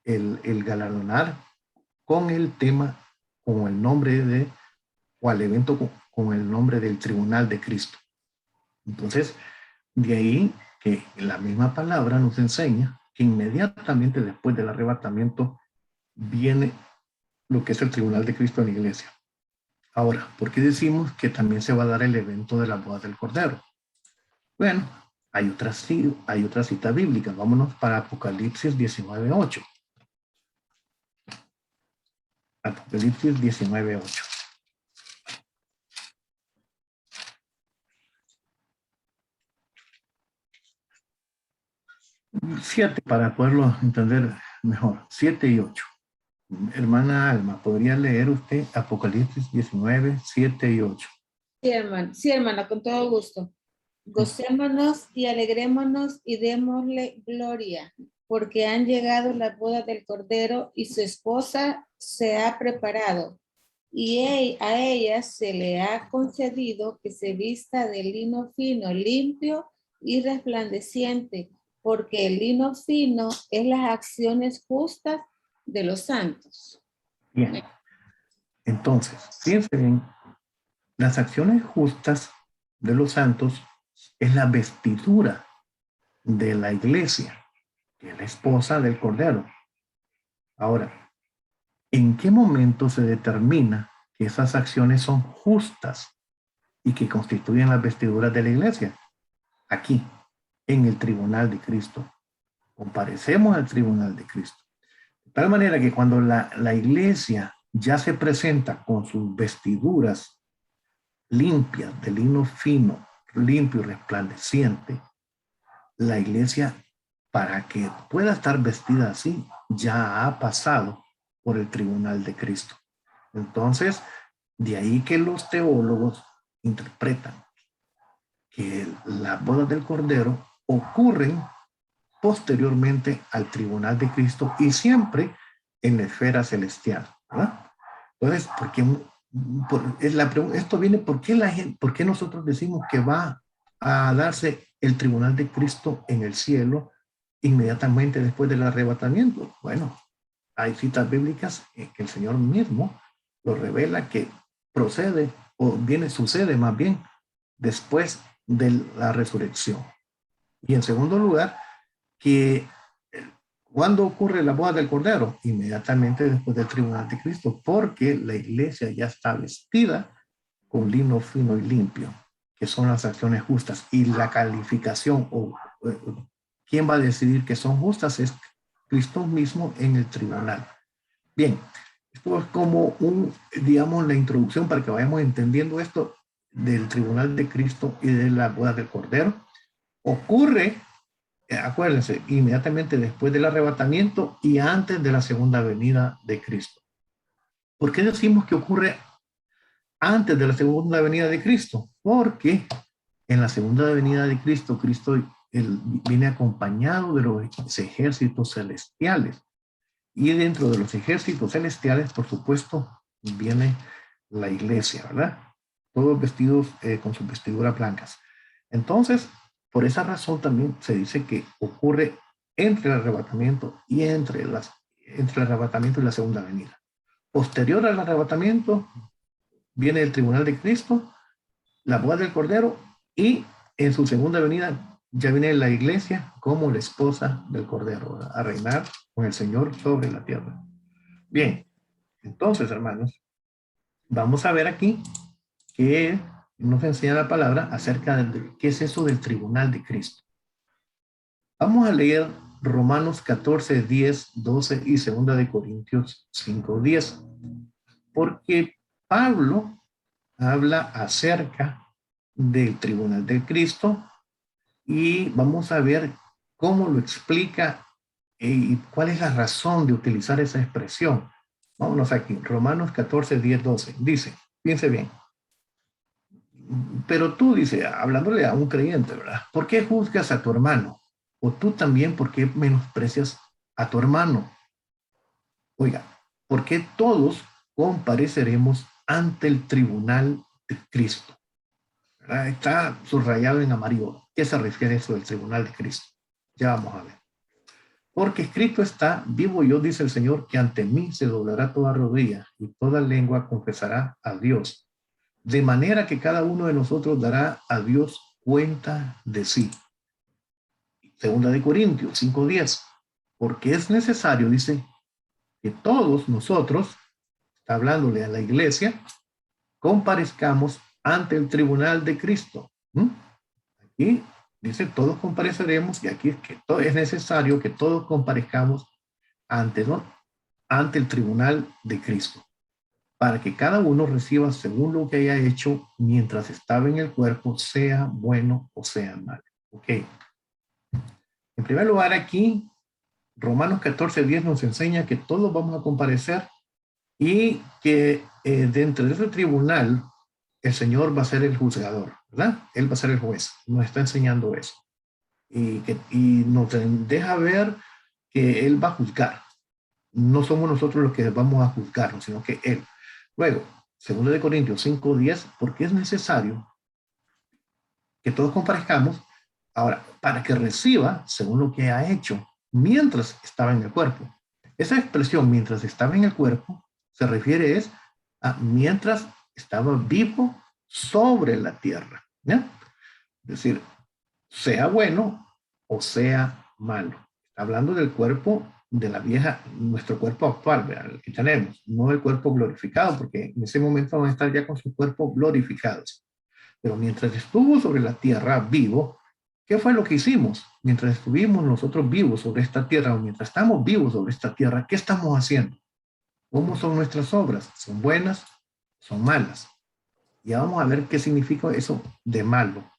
el galardonar con el tema, con el nombre o al evento con el nombre del tribunal de Cristo. Entonces, de ahí que la misma palabra nos enseña que inmediatamente después del arrebatamiento viene lo que es el tribunal de Cristo en la iglesia. Ahora, ¿por qué decimos que también se va a dar el evento de la boda del Cordero? Bueno, hay otra cita bíblica. Vámonos para Apocalipsis 19:8. Apocalipsis 19:8. 7 para poderlo entender mejor. 7 y 8. Hermana Alma, ¿podría leer usted Apocalipsis 19, 7 y 8? Sí, hermana, con todo gusto. Gocémonos y alegrémonos y démosle gloria, porque han llegado las bodas del Cordero y su esposa se ha preparado. Y a ella se le ha concedido que se vista de lino fino, limpio y resplandeciente, porque el lino fino es las acciones justas de los santos. Bien. Entonces, fíjense bien, las acciones justas de los santos es la vestidura de la iglesia, que es la esposa del Cordero. Ahora, ¿en qué momento se determina que esas acciones son justas y que constituyen las vestiduras de la iglesia? Aquí, en el tribunal de Cristo. Comparecemos al tribunal de Cristo. De tal manera que cuando la iglesia ya se presenta con sus vestiduras limpias, de lino fino, limpio y resplandeciente, la iglesia, para que pueda estar vestida así, ya ha pasado por el tribunal de Cristo. Entonces, de ahí que los teólogos interpretan que las bodas del Cordero ocurren posteriormente al tribunal de Cristo y siempre en la esfera celestial, ¿verdad? Entonces, esto viene, ¿por qué nosotros decimos que va a darse el tribunal de Cristo en el cielo inmediatamente después del arrebatamiento? Bueno, hay citas bíblicas en que el Señor mismo lo revela que sucede más bien después de la resurrección. Y en segundo lugar, que ¿cuándo ocurre la boda del Cordero? Inmediatamente después del tribunal de Cristo, porque la iglesia ya está vestida con lino fino y limpio, que son las acciones justas. Y la calificación, ¿quién va a decidir que son justas? Es Cristo mismo en el tribunal. Bien, esto es como digamos, la introducción para que vayamos entendiendo esto del tribunal de Cristo y de la boda del Cordero. Ocurre, acuérdense, inmediatamente después del arrebatamiento y antes de la segunda venida de Cristo. ¿Por qué decimos que ocurre antes de la segunda venida de Cristo? Porque en la segunda venida de Cristo, él viene acompañado de los ejércitos celestiales. Y dentro de los ejércitos celestiales, por supuesto, viene la iglesia, ¿verdad? Todos vestidos con sus vestiduras blancas. Entonces, por esa razón también se dice que ocurre entre el arrebatamiento y entre el arrebatamiento y la segunda venida. Posterior al arrebatamiento viene el tribunal de Cristo, la boda del Cordero, y en su segunda venida ya viene la iglesia como la esposa del Cordero, ¿verdad? A reinar con el Señor sobre la tierra. Bien, entonces, hermanos, vamos a ver aquí que nos enseña la palabra acerca de qué es eso del tribunal de Cristo. Vamos a leer Romanos 14, 10, 12 y 2 de Corintios 5, 10. Porque Pablo habla acerca del tribunal de Cristo y vamos a ver cómo lo explica y cuál es la razón de utilizar esa expresión. Vámonos aquí. Romanos 14, 10, 12. Dice, piense bien. Pero tú, dice, hablándole a un creyente, ¿verdad? ¿Por qué juzgas a tu hermano? O tú también, ¿por qué menosprecias a tu hermano? Oiga, porque todos compareceremos ante el tribunal de Cristo. ¿Verdad? Está subrayado en amarillo. ¿Qué se refiere eso del tribunal de Cristo? Ya vamos a ver. Porque escrito está, vivo yo, dice el Señor, que ante mí se doblará toda rodilla y toda lengua confesará a Dios. De manera que cada uno de nosotros dará a Dios cuenta de sí. Segunda de Corintios 5:10. Porque es necesario, dice, que todos nosotros, está hablándole a la iglesia, comparezcamos ante el tribunal de Cristo. Aquí dice, todos compareceremos, y aquí es que es necesario que todos comparezcamos ante el tribunal de Cristo, para que cada uno reciba según lo que haya hecho mientras estaba en el cuerpo, sea bueno o sea malo. Ok. En primer lugar, aquí, Romanos 14:10 nos enseña que todos vamos a comparecer y que dentro de ese tribunal el Señor va a ser el juzgador, ¿verdad? Él va a ser el juez. Nos está enseñando eso. Y nos deja ver que Él va a juzgar. No somos nosotros los que vamos a juzgarnos, sino que Él. Luego, 2 de Corintios 5:10, porque es necesario que todos comparezcamos, ahora, para que reciba según lo que ha hecho mientras estaba en el cuerpo. Esa expresión, mientras estaba en el cuerpo, se refiere a mientras estaba vivo sobre la tierra, ¿ya? Es decir, sea bueno o sea malo. Está hablando del cuerpo de la vieja, nuestro cuerpo actual, ¿verdad? El que tenemos, no el cuerpo glorificado, porque en ese momento van a estar ya con sus cuerpos glorificados. Pero mientras estuvo sobre la tierra vivo, ¿qué fue lo que hicimos? Mientras estuvimos nosotros vivos sobre esta tierra, o mientras estamos vivos sobre esta tierra, ¿qué estamos haciendo? ¿Cómo son nuestras obras? ¿Son buenas? ¿Son malas? Y vamos a ver qué significa eso de malo.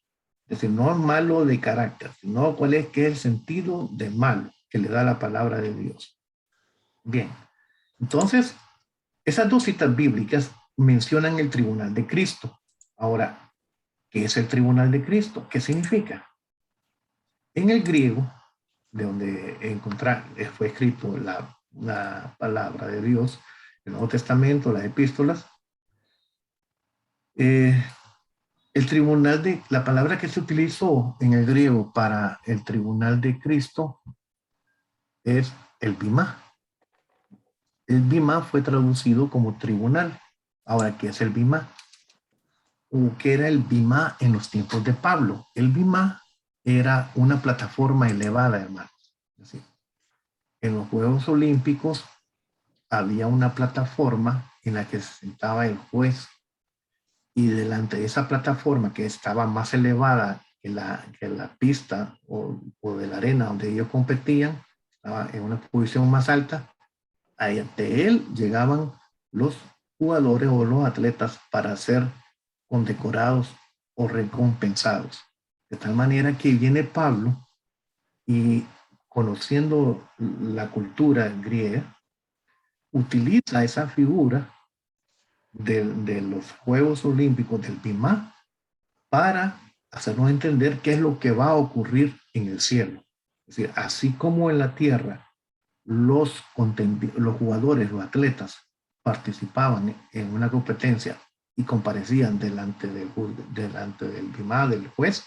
Es decir, no malo de carácter, sino qué es el sentido de malo que le da la palabra de Dios. Bien, entonces, esas dos citas bíblicas mencionan el tribunal de Cristo. Ahora, ¿qué es el tribunal de Cristo? ¿Qué significa? En el griego, de donde fue escrito la palabra de Dios, el Nuevo Testamento, las epístolas, la palabra que se utilizó en el griego para el tribunal de Cristo es el bimá. El bimá fue traducido como tribunal. Ahora, ¿qué es el bimá? ¿Qué era el bimá en los tiempos de Pablo? El bimá era una plataforma elevada, hermanos. Así. En los Juegos Olímpicos había una plataforma en la que se sentaba el juez, y delante de esa plataforma, que estaba más elevada que la pista o de la arena donde ellos competían, estaba en una posición más alta, ahí ante él llegaban los jugadores o los atletas para ser condecorados o recompensados. De tal manera que viene Pablo y, conociendo la cultura griega, utiliza esa figura de los Juegos Olímpicos del bimá para hacernos entender qué es lo que va a ocurrir en el cielo. Es decir, así como en la tierra los jugadores, los atletas participaban en una competencia y comparecían delante del bimá, del juez,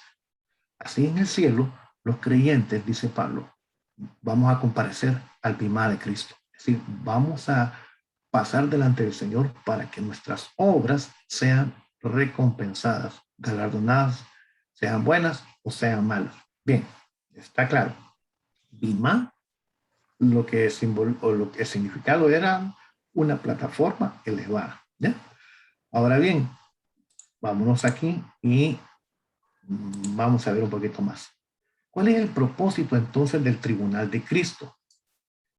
así en el cielo los creyentes, dice Pablo, vamos a comparecer al bimá de Cristo. Es decir, vamos a pasar delante del Señor para que nuestras obras sean recompensadas, galardonadas, sean buenas o sean malas. Bien, está claro. Bimá, lo que el significado era una plataforma elevada, ¿ya? Ahora bien, vámonos aquí y vamos a ver un poquito más. ¿Cuál es el propósito entonces del tribunal de Cristo?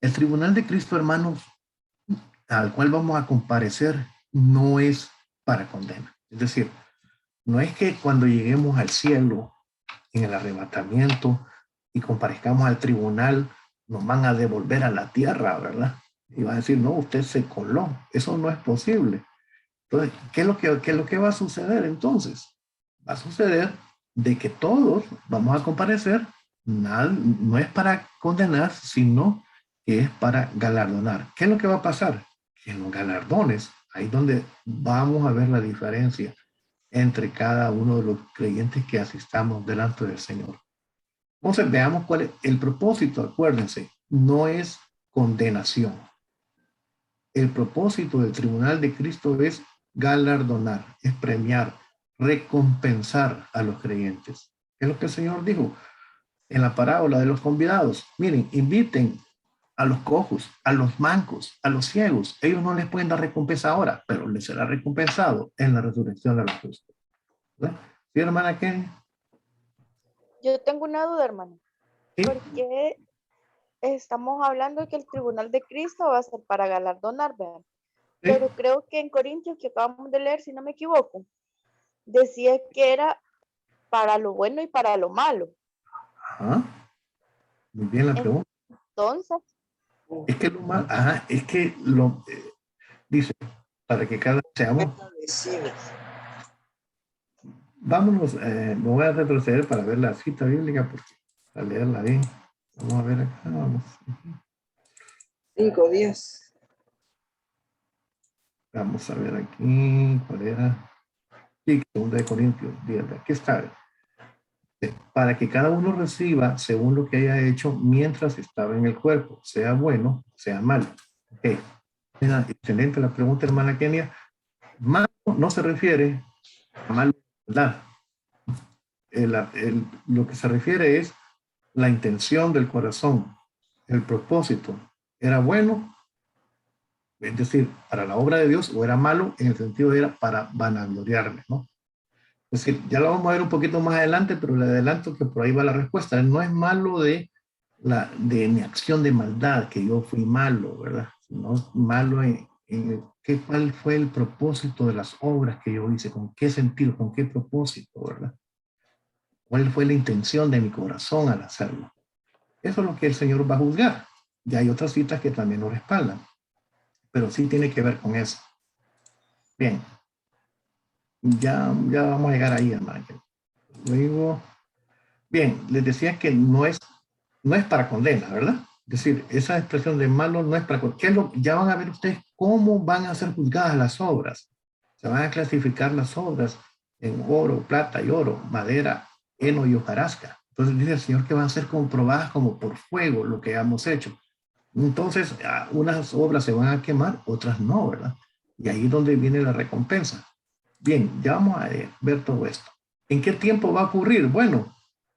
El tribunal de Cristo, hermanos, al cual vamos a comparecer, no es para condena. Es decir, no es que cuando lleguemos al cielo, en el arrebatamiento, y comparezcamos al tribunal, nos van a devolver a la tierra, ¿verdad? Y va a decir, no, usted se coló. Eso no es posible. Entonces, ¿qué es lo que va a suceder entonces? Va a suceder de que todos vamos a comparecer, no es para condenar, sino que es para galardonar. ¿Qué es lo que va a pasar? Que en los galardones, ahí es donde vamos a ver la diferencia entre cada uno de los creyentes que asistamos delante del Señor. Entonces veamos cuál es el propósito. Acuérdense, no es condenación. El propósito del tribunal de Cristo es galardonar, es premiar, recompensar a los creyentes. Es lo que el Señor dijo en la parábola de los convidados. Miren, inviten a los cojos, a los mancos, a los ciegos. Ellos no les pueden dar recompensa ahora, pero les será recompensado en la resurrección de los justos. ¿Verdad? ¿Sí, hermana Kenny? Yo tengo una duda, hermano. ¿Sí? ¿Por qué estamos hablando de que el tribunal de Cristo va a ser para galardonar, ¿verdad? ¿Sí? Pero creo que en Corintios, que acabamos de leer, si no me equivoco, decía que era para lo bueno y para lo malo. Ajá. Muy bien la pregunta. Entonces, Es que lo malo, ajá, es que lo dice, para que cada seamos. Vámonos, me voy a retroceder para ver la cita bíblica, porque para leerla bien. Vamos a ver acá, vamos. 5 días. Vamos a ver aquí, ¿cuál era? Sí, 2 Corintios 10, aquí está. Para que cada uno reciba según lo que haya hecho mientras estaba en el cuerpo, sea bueno, sea malo. Okay. Mira, excelente la pregunta, hermana Kenia. Malo no se refiere a malo, ¿verdad? Lo que se refiere es la intención del corazón, el propósito. ¿Era bueno? Es decir, para la obra de Dios, o era malo en el sentido de era para vanagloriarme, ¿no? Es decir, ya lo vamos a ver un poquito más adelante, pero le adelanto que por ahí va la respuesta. No es malo de mi acción de maldad, que yo fui malo, ¿verdad? No es malo cuál fue el propósito de las obras que yo hice, con qué sentido, con qué propósito, ¿verdad? ¿Cuál fue la intención de mi corazón al hacerlo? Eso es lo que el Señor va a juzgar. Y hay otras citas que también lo respaldan, pero sí tiene que ver con eso. Bien. Ya vamos a llegar ahí, hermano. Luego, bien, les decía que no es para condena, ¿verdad? Es decir, esa expresión de malo no es para condena. Ya van a ver ustedes cómo van a ser juzgadas las obras. Se van a clasificar las obras en oro, plata y oro, madera, heno y hojarasca. Entonces dice el Señor que van a ser comprobadas como por fuego lo que hemos hecho. Entonces, unas obras se van a quemar, otras no, ¿verdad? Y ahí es donde viene la recompensa. Bien, ya vamos a ver todo esto. ¿En qué tiempo va a ocurrir? Bueno,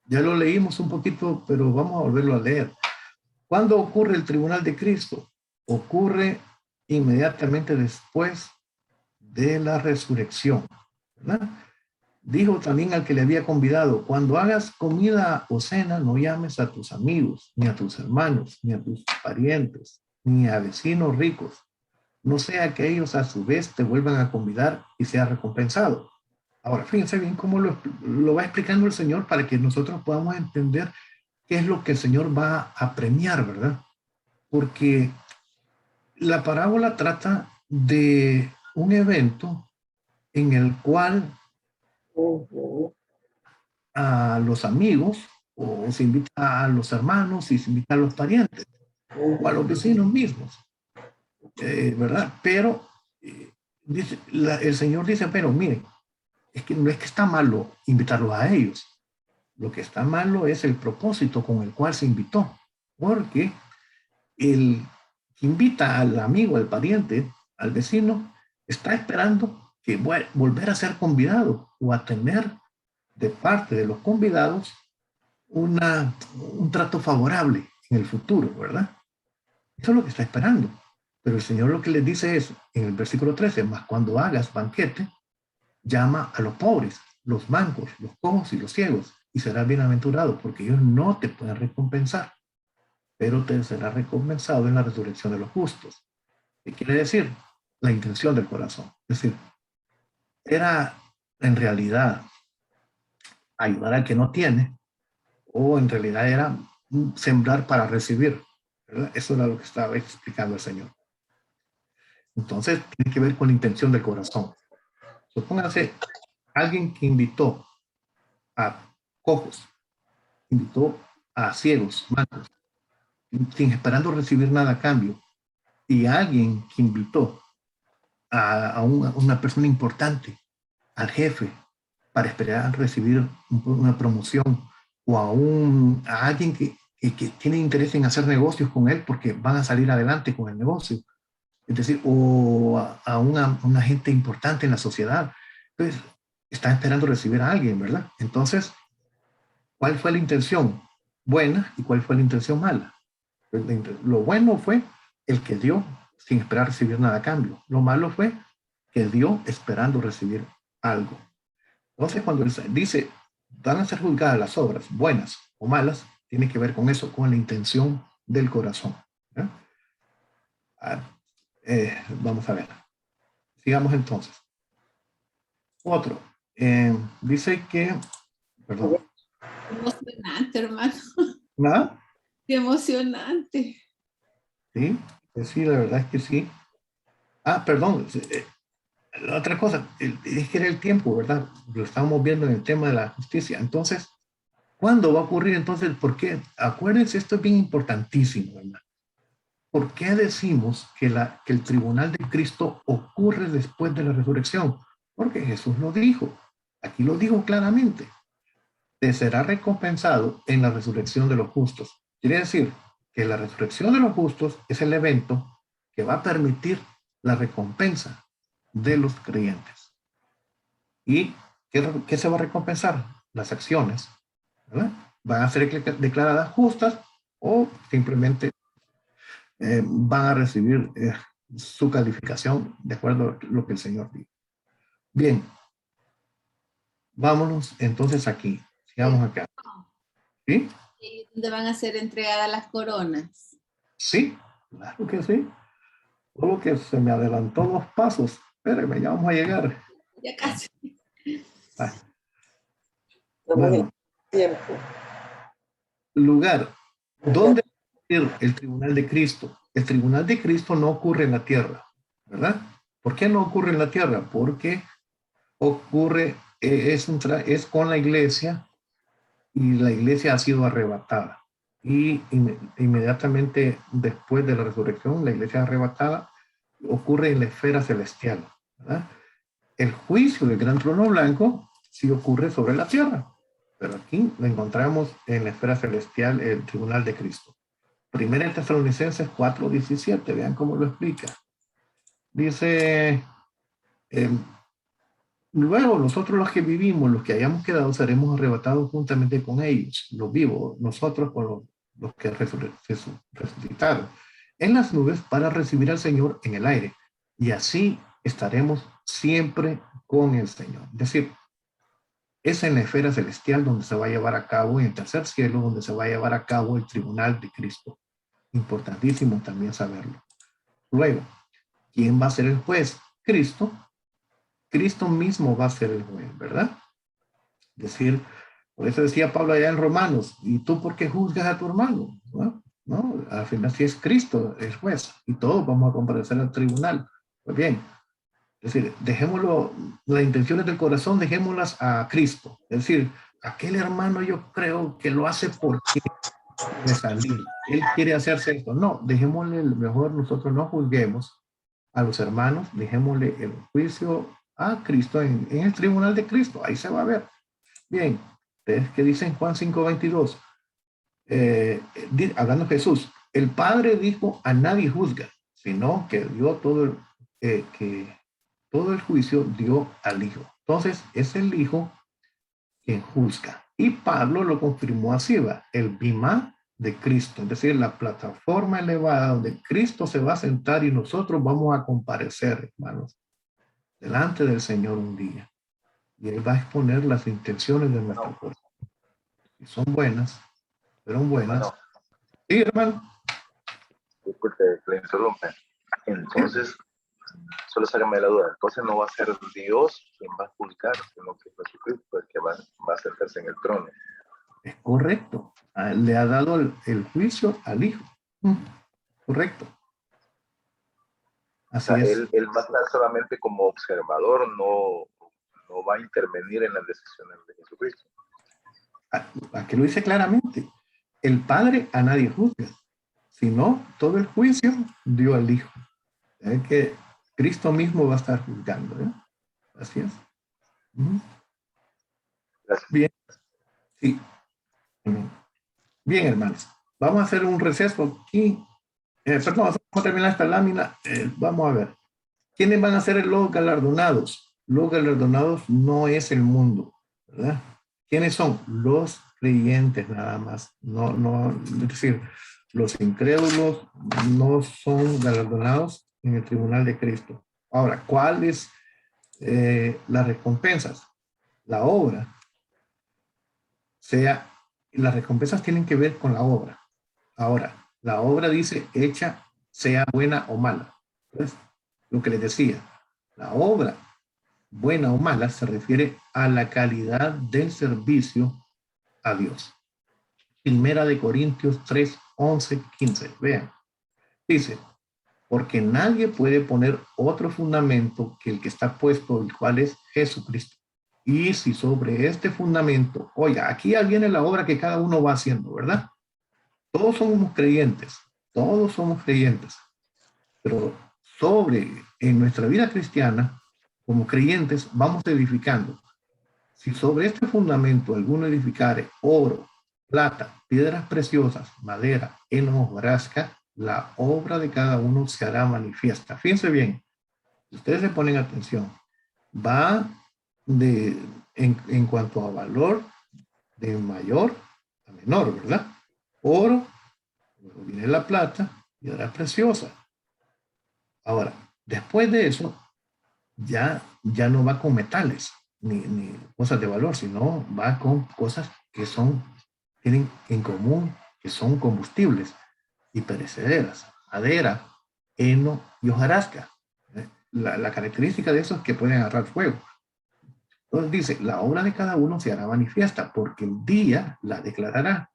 ya lo leímos un poquito, pero vamos a volverlo a leer. ¿Cuándo ocurre el tribunal de Cristo? Ocurre inmediatamente después de la resurrección, ¿verdad? Dijo también al que le había convidado, cuando hagas comida o cena, no llames a tus amigos, ni a tus hermanos, ni a tus parientes, ni a vecinos ricos, no sea que ellos a su vez te vuelvan a convidar y sea recompensado. Ahora, fíjense bien cómo lo va explicando el Señor para que nosotros podamos entender qué es lo que el Señor va a premiar, ¿verdad? Porque la parábola trata de un evento en el cual a los amigos, o se invita a los hermanos y se invita a los parientes, o a los vecinos mismos, ¿verdad? Pero dice, el Señor dice, pero miren, es que no es que está malo invitarlos a ellos. Lo que está malo es el propósito con el cual se invitó. Porque el que invita al amigo, al pariente, al vecino, está esperando que volver a ser convidado o a tener de parte de los convidados un trato favorable en el futuro, ¿verdad? Eso es lo que está esperando. Pero el Señor lo que les dice es, en el versículo 13, más cuando hagas banquete, llama a los pobres, los mancos, los cojos y los ciegos, y serás bienaventurado, porque ellos no te pueden recompensar, pero te será recompensado en la resurrección de los justos. ¿Qué quiere decir? La intención del corazón. Es decir, era en realidad ayudar al que no tiene, o en realidad era sembrar para recibir, ¿verdad? Eso era lo que estaba explicando el Señor. Entonces, tiene que ver con la intención del corazón. Supóngase, alguien que invitó a cojos, invitó a ciegos, mancos, sin esperando recibir nada a cambio, y alguien que invitó a una persona importante, al jefe, para esperar recibir una promoción, o a alguien que tiene interés en hacer negocios con él porque van a salir adelante con el negocio. Es decir, o a una gente importante en la sociedad. Entonces, está esperando recibir a alguien, ¿verdad? Entonces, ¿cuál fue la intención buena y cuál fue la intención mala? Lo bueno fue el que dio sin esperar recibir nada a cambio. Lo malo fue que dio esperando recibir algo. Entonces, cuando dice, van a ser juzgadas las obras, buenas o malas, tiene que ver con eso, con la intención del corazón. ¿Ya? Vamos a ver. Sigamos entonces. Otro. Dice que, perdón. Emocionante, hermano. ¿Nada? Qué emocionante. Sí, pues sí, la verdad es que sí. Perdón. La otra cosa, es que era el tiempo, ¿verdad? Lo estábamos viendo en el tema de la justicia. Entonces, ¿cuándo va a ocurrir entonces? ¿Por qué? Acuérdense, esto es bien importantísimo, ¿verdad? ¿Por qué decimos que el tribunal de Cristo ocurre después de la resurrección? Porque Jesús lo dijo. Aquí lo dijo claramente. Te será recompensado en la resurrección de los justos. Quiere decir que la resurrección de los justos es el evento que va a permitir la recompensa de los creyentes. ¿Y qué se va a recompensar? Las acciones, ¿verdad? Van a ser declaradas justas o simplemente van a recibir su calificación de acuerdo a lo que el Señor dijo. Bien, vámonos entonces aquí. Sigamos acá. ¿Sí? ¿Dónde van a ser entregadas las coronas? Sí, claro que sí. Solo que se me adelantó 2 pasos. Espérenme, ya vamos a llegar. Ya casi. Bueno, Tiempo. lugar. ¿Dónde ocurre el tribunal de Cristo? El tribunal de Cristo no ocurre en la tierra, ¿verdad? ¿Por qué no ocurre en la tierra? Porque ocurre, es con la iglesia y la iglesia ha sido arrebatada. Y inmediatamente después de la resurrección, la iglesia arrebatada ocurre en la esfera celestial, ¿verdad? El juicio del gran trono blanco sí ocurre sobre la tierra, pero aquí lo encontramos en la esfera celestial, el tribunal de Cristo. Primera de Tesalonicenses 4:17, vean cómo lo explica. Dice, luego nosotros los que vivimos, los que hayamos quedado, seremos arrebatados juntamente con ellos, los vivos, nosotros con los que resucitaron, en las nubes para recibir al Señor en el aire. Y así estaremos siempre con el Señor. Es decir, es en la esfera celestial donde se va a llevar a cabo, en el tercer cielo, donde se va a llevar a cabo el tribunal de Cristo. Importantísimo también saberlo. Luego, ¿quién va a ser el juez? Cristo. Cristo mismo va a ser el juez, ¿verdad? Es decir, por eso decía Pablo allá en Romanos, ¿y tú por qué juzgas a tu hermano? ¿No? Al final sí es Cristo el juez y todos vamos a comparecer al tribunal. Pues bien, es decir, dejémoslo, las intenciones del corazón, dejémoslas a Cristo. Es decir, aquel hermano yo creo que lo hace porque quiere salir. Él quiere hacerse esto. No, dejémosle, mejor nosotros no juzguemos a los hermanos, dejémosle el juicio a Cristo en el tribunal de Cristo. Ahí se va a ver. Bien, ¿ustedes qué dicen Juan 5:22? Hablando Jesús, el Padre dijo, a nadie juzga, sino que dio todo el juicio dio al Hijo. Entonces, es el Hijo quien juzga. Y Pablo lo confirmó así, ¿va? El bimá de Cristo, es decir, la plataforma elevada donde Cristo se va a sentar y nosotros vamos a comparecer, hermanos, delante del Señor un día. Y Él va a exponer las intenciones de nuestro corazón. Si son buenas, fueron buenas. Bueno, sí, hermano. Disculpe, le interrumpe. Entonces, solo sácame la duda. Entonces no va a ser Dios quien va a juzgar, sino que Jesucristo el que va a sentarse en el trono. Es correcto. Le ha dado el juicio al Hijo. Correcto. Así es. Él va a estar solamente como observador, no va a intervenir en las decisiones de Jesucristo. Aquí lo dice claramente. El Padre a nadie juzga, sino todo el juicio dio al Hijo. Es que Cristo mismo va a estar juzgando. Así es. Gracias. Bien. Sí. Bien, hermanos. Vamos a hacer un receso aquí. Perdón, vamos a terminar esta lámina. Vamos a ver. ¿Quiénes van a ser los galardonados? Los galardonados no es el mundo, ¿verdad? ¿Quiénes son? Los creyentes nada más. No, es decir, los incrédulos no son galardonados en el tribunal de Cristo. Ahora, ¿cuáles las recompensas? La obra. Las recompensas tienen que ver con la obra. Ahora, la obra dice hecha, sea buena o mala. ¿Ves? Lo que les decía, la obra, buena o mala, se refiere a la calidad del servicio a Dios. Primera de Corintios 3, 11, 15. Vean. Dice, porque nadie puede poner otro fundamento que el que está puesto, el cual es Jesucristo. Y si sobre este fundamento, oiga, aquí ya viene la obra que cada uno va haciendo, ¿verdad? Todos somos creyentes, pero en nuestra vida cristiana, como creyentes, vamos edificando. Si sobre este fundamento alguno edificare oro, plata, piedras preciosas, madera, heno, hojarasca, la obra de cada uno se hará manifiesta. Fíjense bien, si ustedes se ponen atención, va en cuanto a valor, de mayor a menor, ¿verdad? Oro, luego viene la plata, piedra preciosa. Ahora, después de eso, ya no va con metales ni cosas de valor, sino va con cosas que tienen en común, que son combustibles y perecederas, madera, heno y hojarasca. La característica de eso es que pueden agarrar fuego. Entonces dice, la obra de cada uno se hará manifiesta, porque el día la declarará,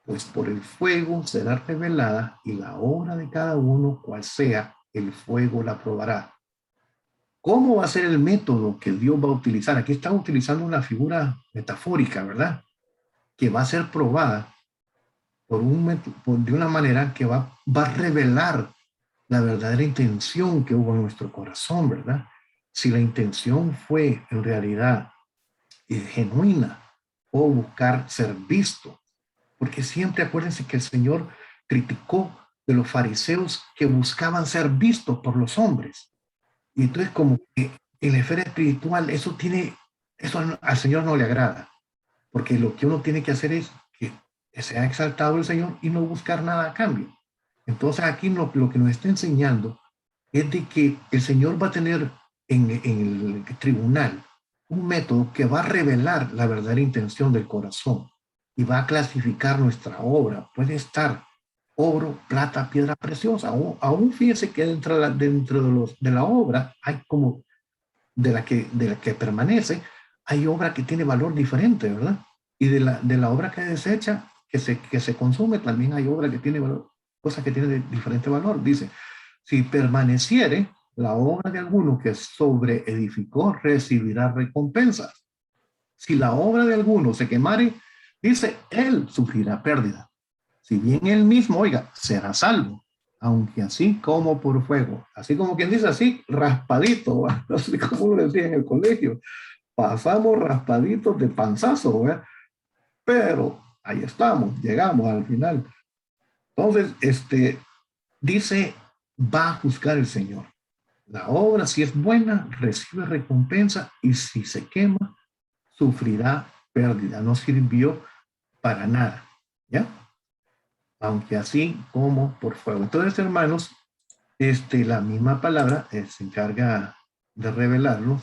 pues por el fuego será revelada, y la obra de cada uno, cual sea, el fuego la probará. ¿Cómo va a ser el método que Dios va a utilizar? Aquí está utilizando una figura metafórica, ¿verdad? Que va a ser probada de una manera que va a revelar la verdadera intención que hubo en nuestro corazón, ¿verdad? Si la intención fue en realidad genuina o buscar ser visto. Porque siempre acuérdense que el Señor criticó de los fariseos que buscaban ser vistos por los hombres. Y entonces como que en la esfera espiritual eso al Señor no le agrada. Porque lo que uno tiene que hacer es que sea exaltado el Señor y no buscar nada a cambio. Entonces aquí lo que nos está enseñando es de que el Señor va a tener en el tribunal un método que va a revelar la verdadera intención del corazón y va a clasificar nuestra obra. Puede estar oro, plata, piedra preciosa. Aún fíjense que dentro de la obra hay como de la que permanece, hay obra que tiene valor diferente, ¿verdad? Y de la obra que desecha, que se consume, también hay obra que tiene valor, cosa que tiene diferente valor. Dice, si permaneciere la obra de alguno que sobreedificó, recibirá recompensas. Si la obra de alguno se quemare, dice, él sufrirá pérdida. Si bien él mismo, oiga, será salvo, aunque así como por fuego. Así como quien dice así, raspadito, no sé cómo lo decía en el colegio. Pasamos raspaditos de panzazo, ¿verdad? Pero ahí estamos, llegamos al final. Entonces, dice, va a juzgar el Señor. La obra, si es buena, recibe recompensa, y si se quema, sufrirá pérdida. No sirvió para nada, ¿ya? Aunque así como por fuego. Entonces, hermanos, la misma palabra se encarga de revelarlo.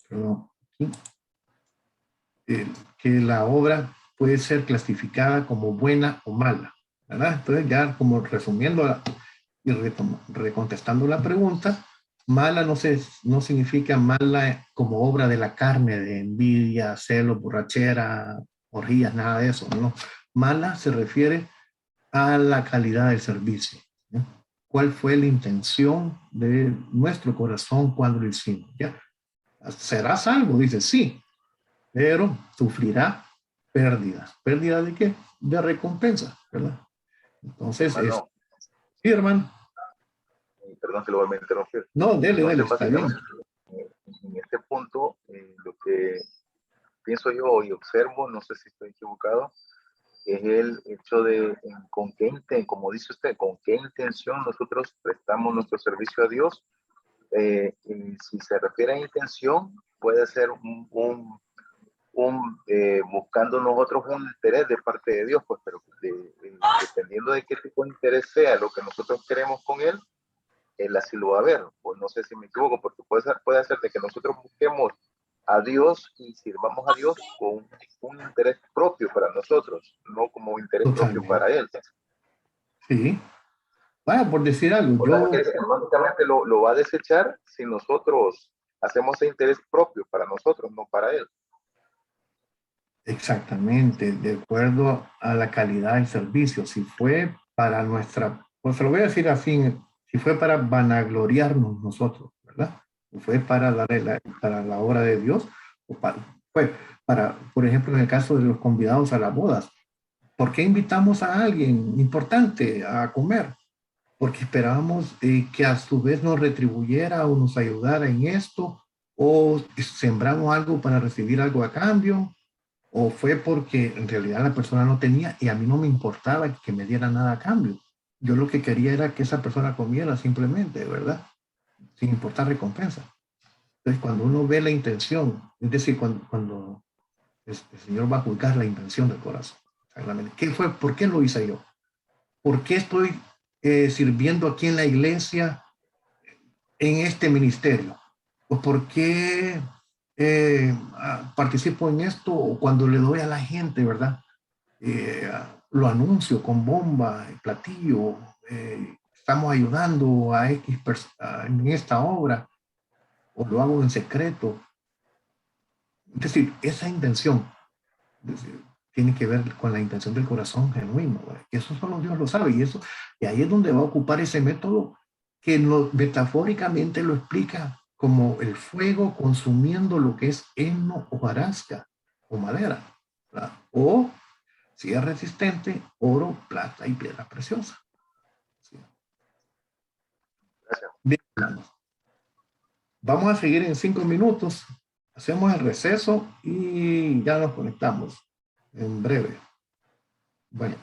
Perdón, ¿sí? Que la obra puede ser clasificada como buena o mala, ¿verdad? Entonces, ya como resumiendo y recontestando la pregunta, mala no significa mala como obra de la carne, de envidia, celos, borrachera, orgías, nada de eso, ¿no? Mala se refiere a la calidad del servicio, ¿no? cuál fue la intención de nuestro corazón cuando lo hicimos. ¿Ya? ¿Será salvo? Dice, sí, pero sufrirá pérdidas. ¿Pérdida de qué? De recompensa, ¿verdad? Entonces, Hermano, sí, hermano. perdón que lo voy a interrumpir. No, dele, Entonces, está bien. básicamente, en este punto, lo que pienso yo y observo, no sé si estoy equivocado, es el hecho de con qué como dice usted, con qué intención nosotros prestamos nuestro servicio a Dios. Y si se refiere a intención, puede ser buscando nosotros un interés de parte de Dios, pues, pero dependiendo de qué tipo de interés sea lo que nosotros queremos con Él, Él así lo va a ver. Pues no sé si me equivoco, porque puede ser de que nosotros busquemos a Dios y sirvamos a Dios con un interés propio para nosotros, no como interés propio Totalmente. para Él. Sí. Vaya, por decir algo, O sea, que básicamente lo va a desechar si nosotros hacemos ese interés propio para nosotros, no para Él. Exactamente, de acuerdo a la calidad del servicio. Si fue para nuestra, pues se lo voy a decir así, si fue para vanagloriarnos nosotros, ¿verdad? O fue para para la obra de Dios, o fue para, por ejemplo, en el caso de los convidados a las bodas, ¿por qué invitamos a alguien importante a comer? Porque esperábamos que a su vez nos retribuyera o nos ayudara en esto, o sembramos algo para recibir algo a cambio, o fue porque en realidad la persona no tenía y a mí no me importaba que me diera nada a cambio. Yo lo que quería era que esa persona comiera simplemente, ¿verdad? Sin importar recompensa. Entonces, cuando uno ve la intención, es decir, cuando el Señor va a juzgar la intención del corazón. Exactamente. ¿Qué fue? ¿Por qué lo hice yo? ¿Por qué estoy sirviendo aquí en la iglesia en este ministerio? ¿O por qué participo en esto o cuando le doy a la gente, ¿verdad? Lo anuncio con bomba, platillo, estamos ayudando a X en esta obra, o lo hago en secreto. Es decir, esa intención tiene que ver con la intención del corazón genuino, ¿verdad? Que eso solo Dios lo sabe, y ahí es donde va a ocupar ese método que metafóricamente lo explica como el fuego consumiendo lo que es heno o hojarasca o madera, ¿verdad? O si es resistente, oro, plata y piedra preciosa. ¿Sí? Bien, vamos a seguir en 5 minutos. Hacemos el receso y ya nos conectamos en breve. Bueno.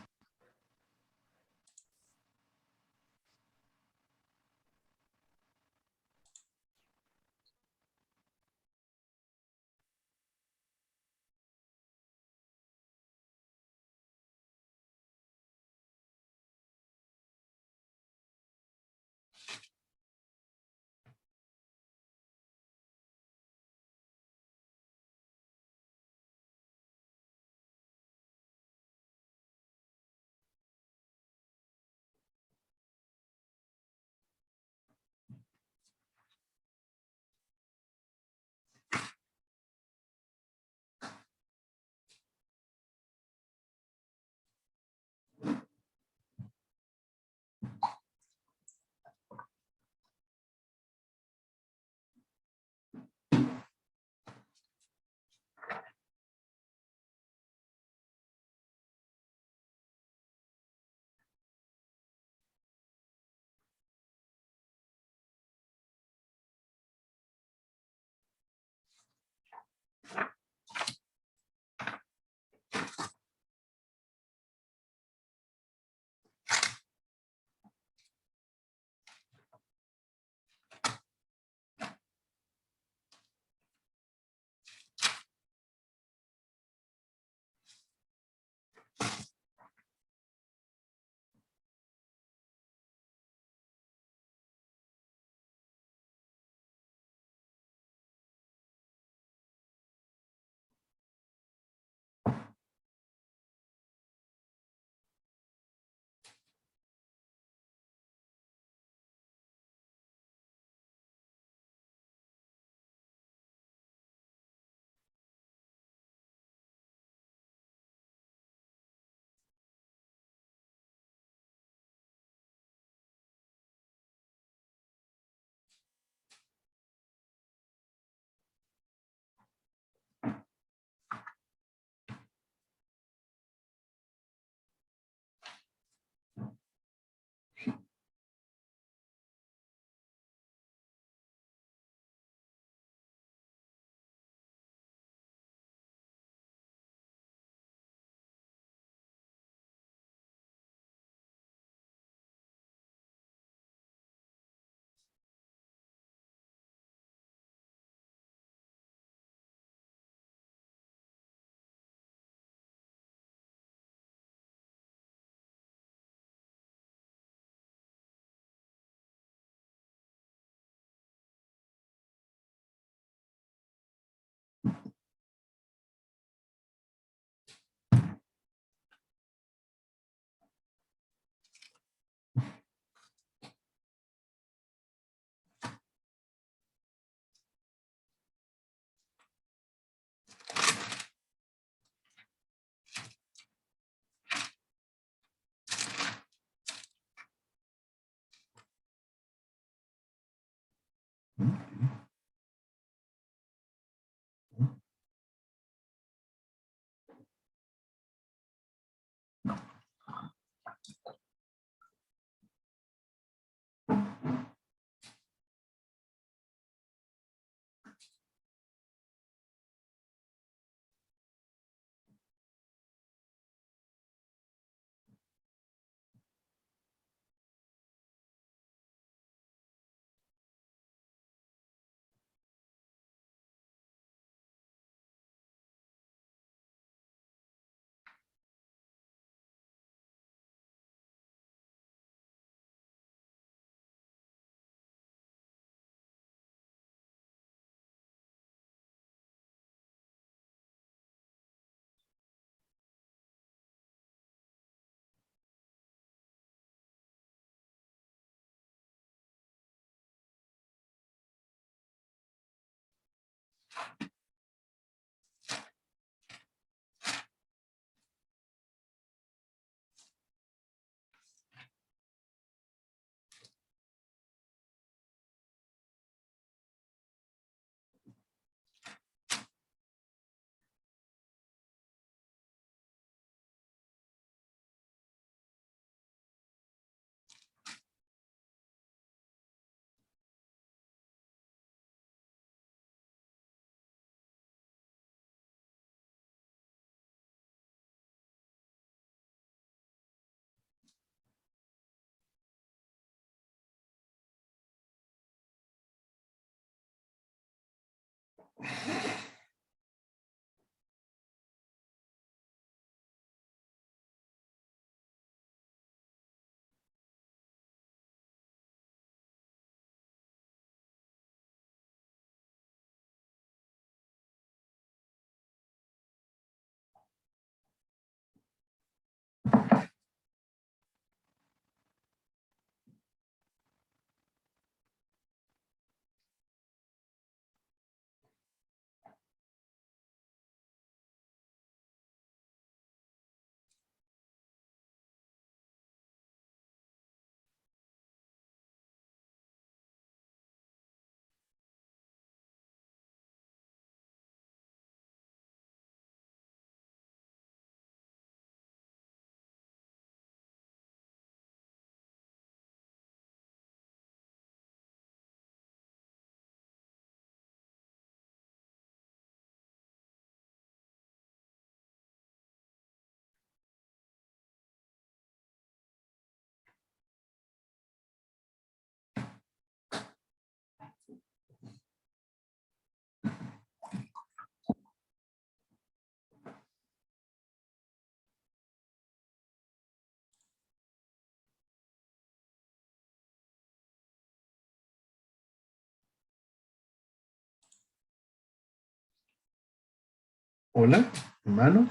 Hola, hermanos.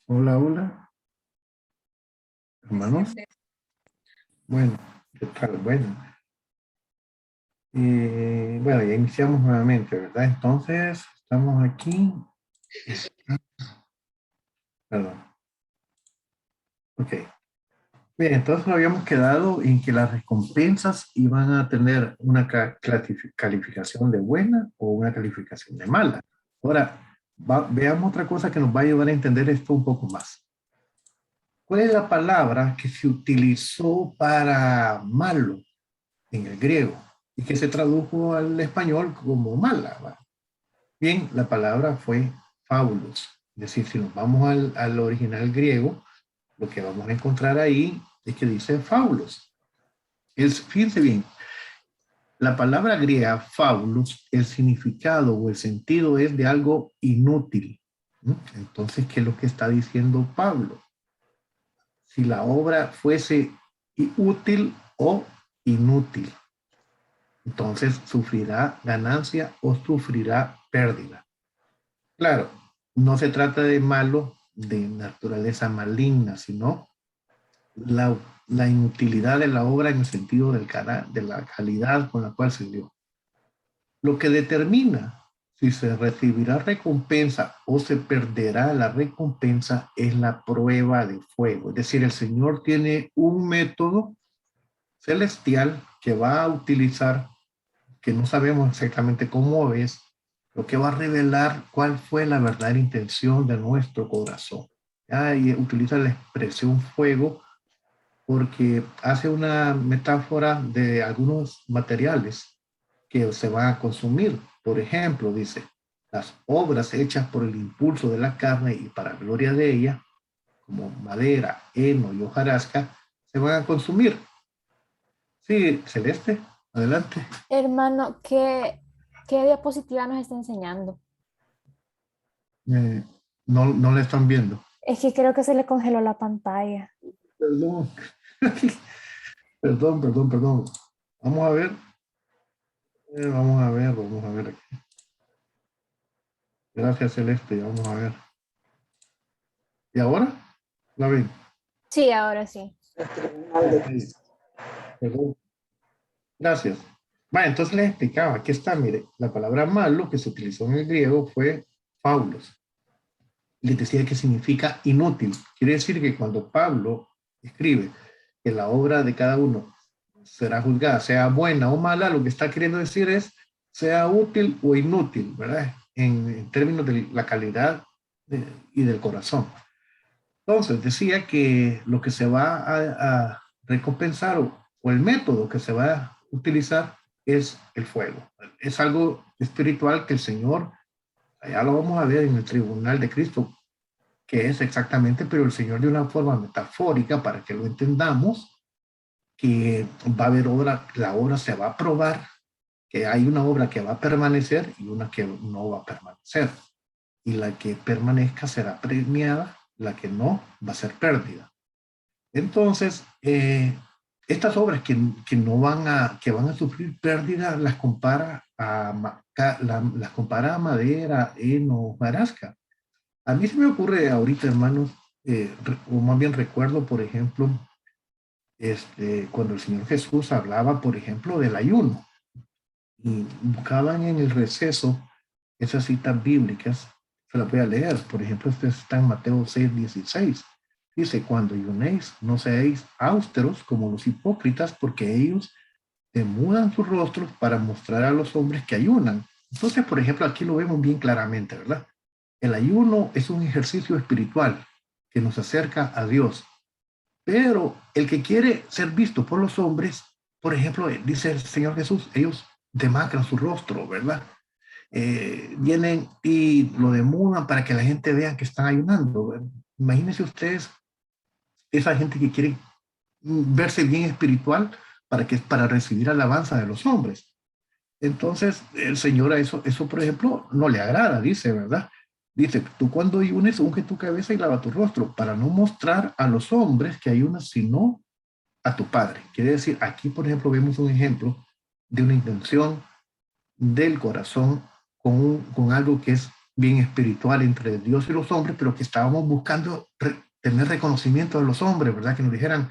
Hola, hola. Hermanos. Bueno, ¿qué tal? Bueno. Bueno, ya iniciamos nuevamente, ¿verdad? Entonces, estamos aquí. Perdón. Ok. Bien, entonces habíamos quedado en que las recompensas iban a tener una calificación de buena o una calificación de mala. Ahora, veamos otra cosa que nos va a ayudar a entender esto un poco más. ¿Cuál es la palabra que se utilizó para malo en el griego y que se tradujo al español como mala? ¿Va? Bien, la palabra fue faulos. Es decir, si nos vamos al original griego, lo que vamos a encontrar ahí es que dice faulos. Fíjense bien, la palabra griega faulos, el significado o el sentido es de algo inútil. Entonces, ¿qué es lo que está diciendo Pablo? Si la obra fuese útil o inútil, entonces sufrirá ganancia o sufrirá pérdida. Claro, no se trata de malo de naturaleza maligna, sino la inutilidad de la obra en el sentido de la calidad con la cual se dio. Lo que determina si se recibirá recompensa o se perderá la recompensa es la prueba de fuego. Es decir, el Señor tiene un método celestial que va a utilizar, que no sabemos exactamente cómo es, lo que va a revelar cuál fue la verdadera intención de nuestro corazón. Y utiliza la expresión fuego porque hace una metáfora de algunos materiales que se van a consumir. Por ejemplo, dice, las obras hechas por el impulso de la carne y para gloria de ella, como madera, heno y hojarasca, se van a consumir. Sí, Celeste, adelante. Hermano, ¿qué diapositiva nos está enseñando? No le están viendo. Es que creo que se le congeló la pantalla. Perdón. Perdón. Vamos a ver. Vamos a ver aquí. Gracias, Celeste. Vamos a ver. ¿Y ahora? ¿La ven? Sí, ahora sí. Perdón. Gracias. Bueno, entonces les explicaba. Aquí está, mire. La palabra malo que se utilizó en el griego fue faulos. Les decía que significa inútil. Quiere decir que cuando Pablo escribe que la obra de cada uno será juzgada, sea buena o mala, lo que está queriendo decir es sea útil o inútil, ¿verdad? En términos de la calidad y del corazón. Entonces, decía que lo que se va a recompensar o el método que se va a utilizar es el fuego. Es algo espiritual que el Señor, allá lo vamos a ver en el tribunal de Cristo, que es exactamente, pero el Señor de una forma metafórica para que lo entendamos, que va a haber obra, la obra se va a probar, que hay una obra que va a permanecer y una que no va a permanecer. Y la que permanezca será premiada, la que no va a ser pérdida. Entonces, estas obras que van a sufrir pérdida las compara las compara a madera, heno, hojarasca. A mí se me ocurre ahorita, hermanos, o más bien recuerdo, por ejemplo, cuando el Señor Jesús hablaba, por ejemplo, del ayuno y buscaban en el receso esas citas bíblicas. Se las voy a leer. Por ejemplo, este está en Mateo 6:16. Dice, cuando ayunéis, no seáis austeros como los hipócritas, porque ellos demudan sus rostros para mostrar a los hombres que ayunan. Entonces, por ejemplo, aquí lo vemos bien claramente, ¿verdad? El ayuno es un ejercicio espiritual que nos acerca a Dios. Pero el que quiere ser visto por los hombres, por ejemplo, dice el Señor Jesús, ellos demacran su rostro, ¿verdad? Vienen y lo demudan para que la gente vea que están ayunando. Imagínense ustedes esa gente que quiere verse bien espiritual para recibir alabanza de los hombres. Entonces, el Señor a eso, por ejemplo, no le agrada, dice, ¿verdad? Dice, tú cuando ayunes, unge tu cabeza y lava tu rostro, para no mostrar a los hombres que ayunas, sino a tu Padre. Quiere decir, aquí, por ejemplo, vemos un ejemplo de una intención del corazón con algo que es bien espiritual entre Dios y los hombres, pero que estábamos buscando tener reconocimiento de los hombres, ¿verdad? Que nos dijeran,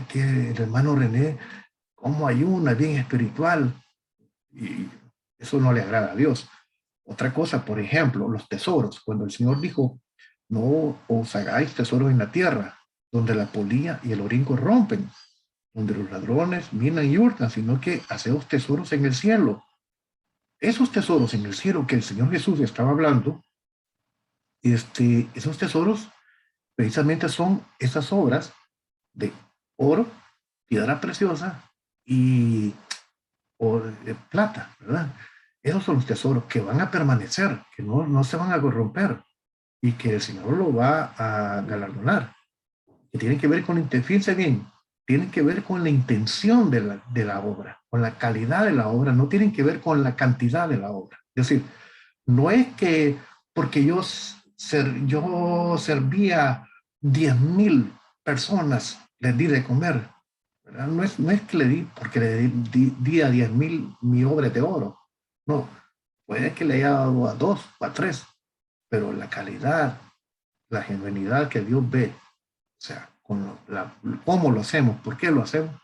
que el hermano René, cómo ayuna, bien espiritual. Y eso no le agrada a Dios. Otra cosa, por ejemplo, los tesoros. Cuando el Señor dijo, no os hagáis tesoros en la tierra, donde la polilla y el orín corrompen, donde los ladrones minan y hurtan, sino que haceos tesoros en el cielo. Esos tesoros en el cielo que el Señor Jesús estaba hablando, esos tesoros precisamente son esas obras de oro, piedra preciosa y plata, ¿verdad? Esos son los tesoros que van a permanecer, que no se van a corromper y que el Señor lo va a galardonar. Que tienen que ver con, fíjense bien, tienen que ver con la intención de la obra, con la calidad de la obra, no tienen que ver con la cantidad de la obra. Es decir, no es que porque yo servía 10,000 personas, les di de comer, ¿verdad? No es que le di porque le di a 10,000 mi obra de oro. No, puede que le haya dado a 2 o a 3, pero la calidad, la genuinidad que Dios ve, o sea, cómo lo hacemos, por qué lo hacemos,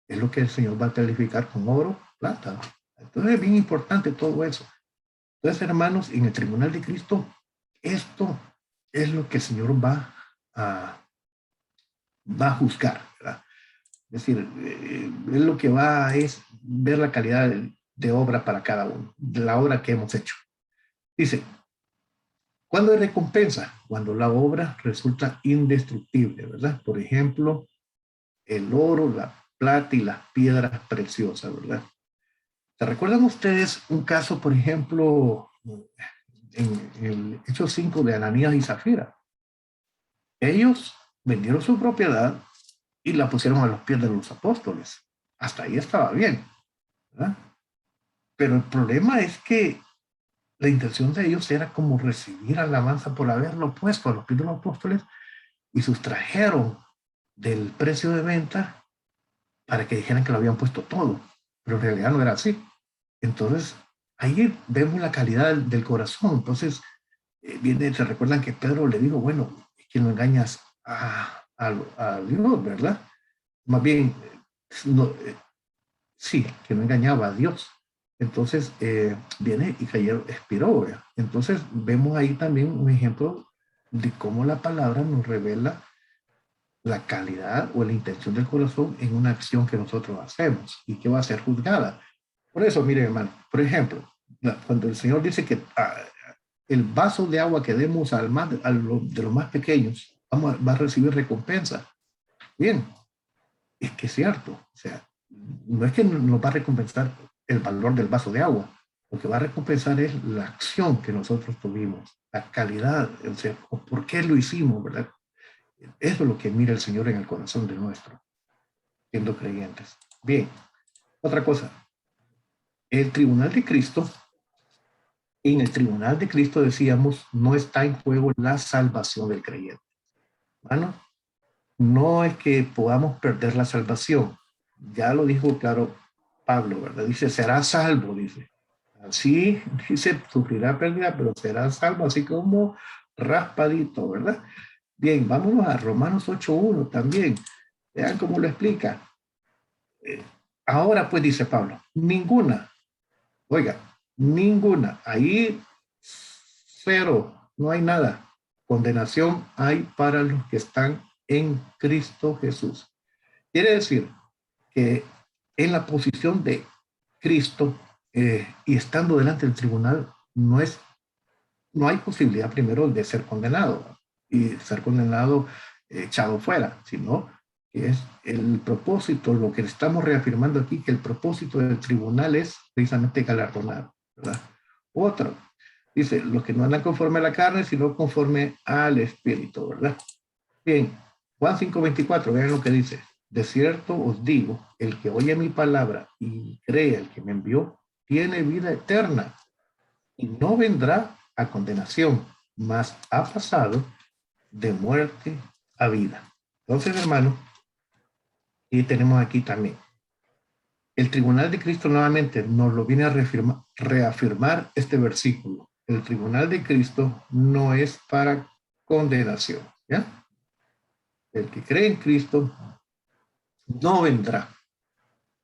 es lo que el Señor va a calificar con oro, plata. Entonces es bien importante todo eso. Entonces, hermanos, en el tribunal de Cristo, esto es lo que el Señor va a juzgar, ¿verdad? Es decir, él lo que va es ver la calidad de obra para cada uno, de la obra que hemos hecho. Dice, ¿cuándo hay recompensa? Cuando la obra resulta indestructible, ¿verdad? Por ejemplo, el oro, la plata y las piedras preciosas, ¿verdad? ¿Se recuerdan ustedes un caso, por ejemplo, en el Hecho 5 de Ananías y Zafira? Ellos vendieron su propiedad y la pusieron a los pies de los apóstoles. Hasta ahí estaba bien, ¿verdad? Pero el problema es que la intención de ellos era como recibir alabanza por haberlo puesto a los pies de los apóstoles y sustrajeron del precio de venta para que dijeran que lo habían puesto todo, pero en realidad no era así. Entonces, ahí vemos la calidad del corazón. Entonces, se recuerdan que Pedro le dijo, bueno, es que no engañas a Dios, ¿verdad? Más bien, no, sí, que no engañaba a Dios. Entonces, viene y cayó, expiró, ¿verdad? Entonces, vemos ahí también un ejemplo de cómo la palabra nos revela la calidad o la intención del corazón en una acción que nosotros hacemos y que va a ser juzgada. Por eso, miren, hermano, por ejemplo, cuando el Señor dice que el vaso de agua que demos de los más pequeños va a recibir recompensa. Bien, es que es cierto. O sea, no es que nos va a recompensar el valor del vaso de agua. Lo que va a recompensar es la acción que nosotros tuvimos, la calidad, o sea, por qué lo hicimos, ¿verdad? Eso es lo que mira el Señor en el corazón de nuestro, siendo creyentes. Bien, otra cosa. El tribunal de Cristo, en el tribunal de Cristo decíamos, no está en juego la salvación del creyente. ¿Bueno? No es que podamos perder la salvación. Ya lo dijo claro Pablo, ¿verdad? Dice, será salvo, dice. Así, dice, sufrirá pérdida, pero será salvo, así como raspadito, ¿verdad? Bien, vámonos a Romanos 8:1 también. Vean cómo lo explica. Ahora pues dice Pablo, ninguna, oiga, ninguna, ahí cero, no hay nada. Condenación hay para los que están en Cristo Jesús. Quiere decir que en la posición de Cristo y estando delante del tribunal, no hay posibilidad primero de ser condenado y ser condenado echado fuera, sino que es el propósito, lo que estamos reafirmando aquí, que el propósito del tribunal es precisamente galardonar, ¿verdad? Otro, dice, los que no andan conforme a la carne, sino conforme al Espíritu, ¿verdad? Bien, Juan 5:24, vean lo que dice. De cierto os digo, el que oye mi palabra y cree al que me envió, tiene vida eterna y no vendrá a condenación, mas ha pasado de muerte a vida. Entonces, hermano, y tenemos aquí también. El tribunal de Cristo nuevamente nos lo viene a reafirmar este versículo. El tribunal de Cristo no es para condenación, ¿ya? El que cree en Cristo no vendrá.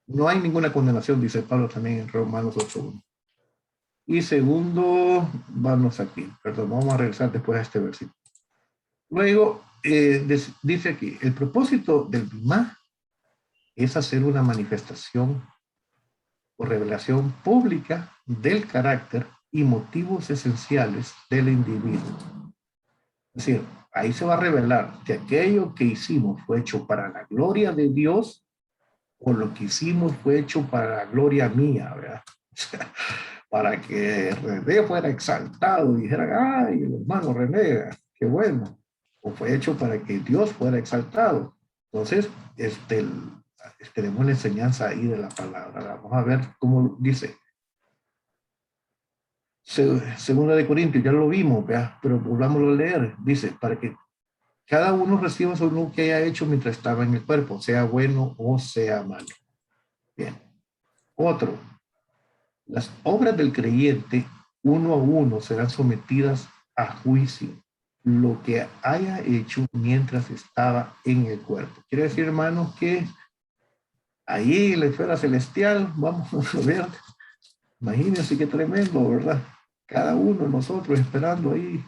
No hay ninguna condenación, dice Pablo también en Romanos 8:1. Y segundo, vamos aquí, perdón, vamos a regresar después a este versículo. Luego, dice aquí, el propósito del Bimá es hacer una manifestación o revelación pública del carácter y motivos esenciales del individuo. Es decir, ahí se va a revelar que aquello que hicimos fue hecho para la gloria de Dios o lo que hicimos fue hecho para la gloria mía, ¿verdad? Para que René fuera exaltado y dijera, ay, el hermano René, qué bueno. O fue hecho para que Dios fuera exaltado. Entonces, tenemos la enseñanza ahí de la palabra. Vamos a ver cómo dice. Segunda de Corintios, ya lo vimos, ¿verdad? Pero volvámoslo a leer. Dice, para que cada uno reciba según lo que haya hecho mientras estaba en el cuerpo, sea bueno o sea malo. Bien. Otro. Las obras del creyente, uno a uno, serán sometidas a juicio. Lo que haya hecho mientras estaba en el cuerpo. Quiere decir, hermanos, que ahí en la esfera celestial, vamos a ver, imagínense qué tremendo, ¿verdad? Cada uno de nosotros esperando ahí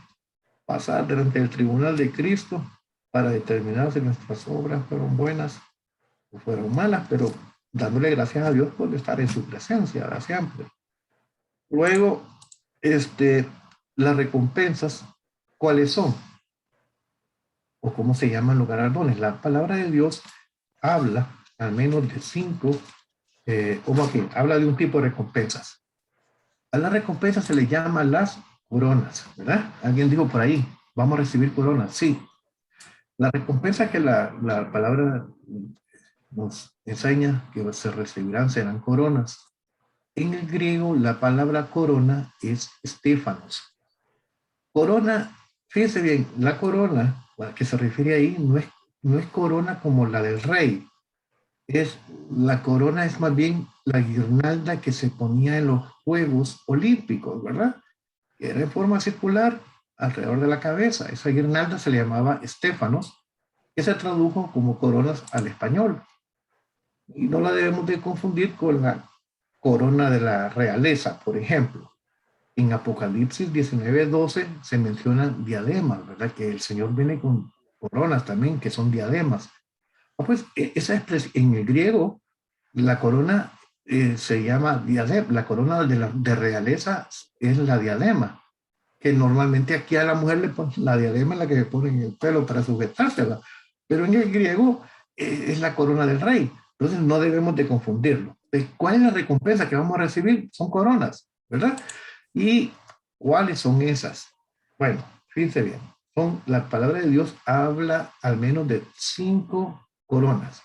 pasar delante del tribunal de Cristo para determinar si nuestras obras fueron buenas o fueron malas, pero dándole gracias a Dios por estar en su presencia, ¿verdad? Siempre. Luego, las recompensas, ¿cuáles son? O cómo se llaman los galardones. La palabra de Dios habla al menos de 5, habla de un tipo de recompensas. A las recompensas se le llama las coronas, ¿verdad? Alguien dijo por ahí, vamos a recibir coronas. Sí. La recompensa que la palabra nos enseña que se recibirán serán coronas. En el griego, la palabra corona es estéfanos. Corona, fíjense bien, la corona a la que se refiere ahí no es corona como la del rey. La corona es más bien la guirnalda que se ponía en los Juegos Olímpicos, ¿verdad? Que era en forma circular alrededor de la cabeza. Esa guirnalda se le llamaba estéfanos, que se tradujo como coronas al español. Y no la debemos de confundir con la corona de la realeza, por ejemplo. En Apocalipsis 19:12 se mencionan diademas, ¿verdad? Que el Señor viene con coronas también, que son diademas. Pues esa expresión, en el griego, la corona se llama diadema. La corona de realeza es la diadema, que normalmente aquí a la mujer le ponen la diadema, la que le ponen en el pelo para sujetársela. Pero en el griego es la corona del rey. Entonces no debemos de confundirlo. ¿Cuál es la recompensa que vamos a recibir? Son coronas, ¿verdad? ¿Y cuáles son esas? Bueno, fíjense bien. La palabra de Dios habla al menos de 5 coronas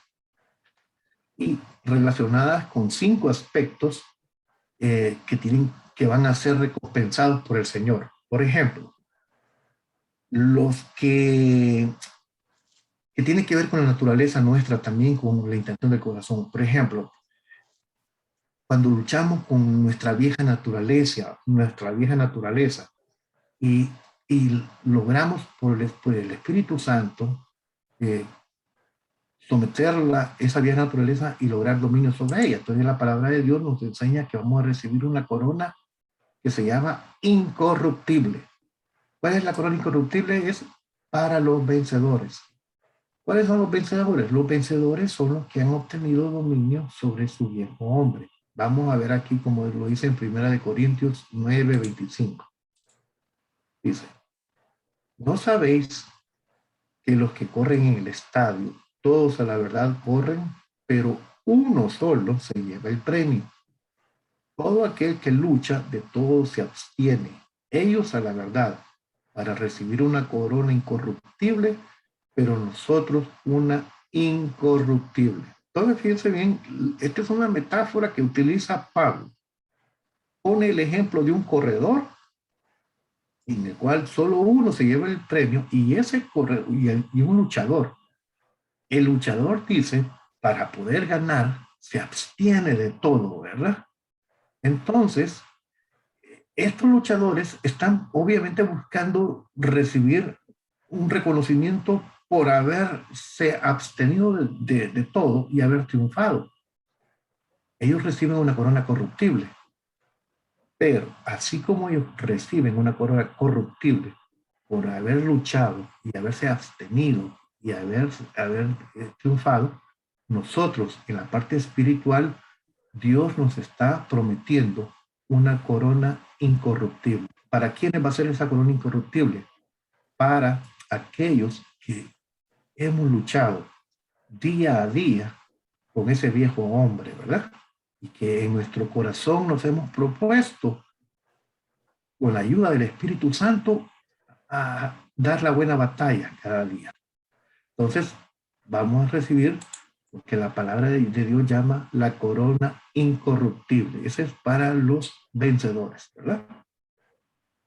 y relacionadas con 5 aspectos que van a ser recompensados por el Señor. Por ejemplo, los que tienen que ver con la naturaleza nuestra también, con la intención del corazón. Por ejemplo, cuando luchamos con nuestra vieja naturaleza y logramos por el Espíritu Santo someterla, esa vieja naturaleza, y lograr dominio sobre ella. Entonces la palabra de Dios nos enseña que vamos a recibir una corona que se llama incorruptible. ¿Cuál es la corona incorruptible? Es para los vencedores. ¿Cuáles son los vencedores? Los vencedores son los que han obtenido dominio sobre su viejo hombre. Vamos a ver aquí como lo dice en 1 Corintios 9:25. Dice, ¿no sabéis que los que corren en el estadio, todos a la verdad corren, pero uno solo se lleva el premio? Todo aquel que lucha, de todo se abstiene, ellos a la verdad, para recibir una corona incorruptible, pero nosotros una incorruptible. Entonces, fíjense bien, esta es una metáfora que utiliza Pablo. Pone el ejemplo de un corredor en el cual solo uno se lleva el premio, y ese corredor y un luchador. El luchador dice, para poder ganar, se abstiene de todo, ¿verdad? Entonces, estos luchadores están obviamente buscando recibir un reconocimiento por haberse abstenido de todo y haber triunfado. Ellos reciben una corona corruptible. Pero así como ellos reciben una corona corruptible por haber luchado y haberse abstenido y haber triunfado, nosotros en la parte espiritual, Dios nos está prometiendo una corona incorruptible. ¿Para quiénes va a ser esa corona incorruptible? Para aquellos que hemos luchado día a día con ese viejo hombre, ¿verdad? Y que en nuestro corazón nos hemos propuesto, con la ayuda del Espíritu Santo, a dar la buena batalla cada día. Entonces, vamos a recibir lo que la palabra de Dios llama la corona incorruptible. Ese es para los vencedores, ¿verdad?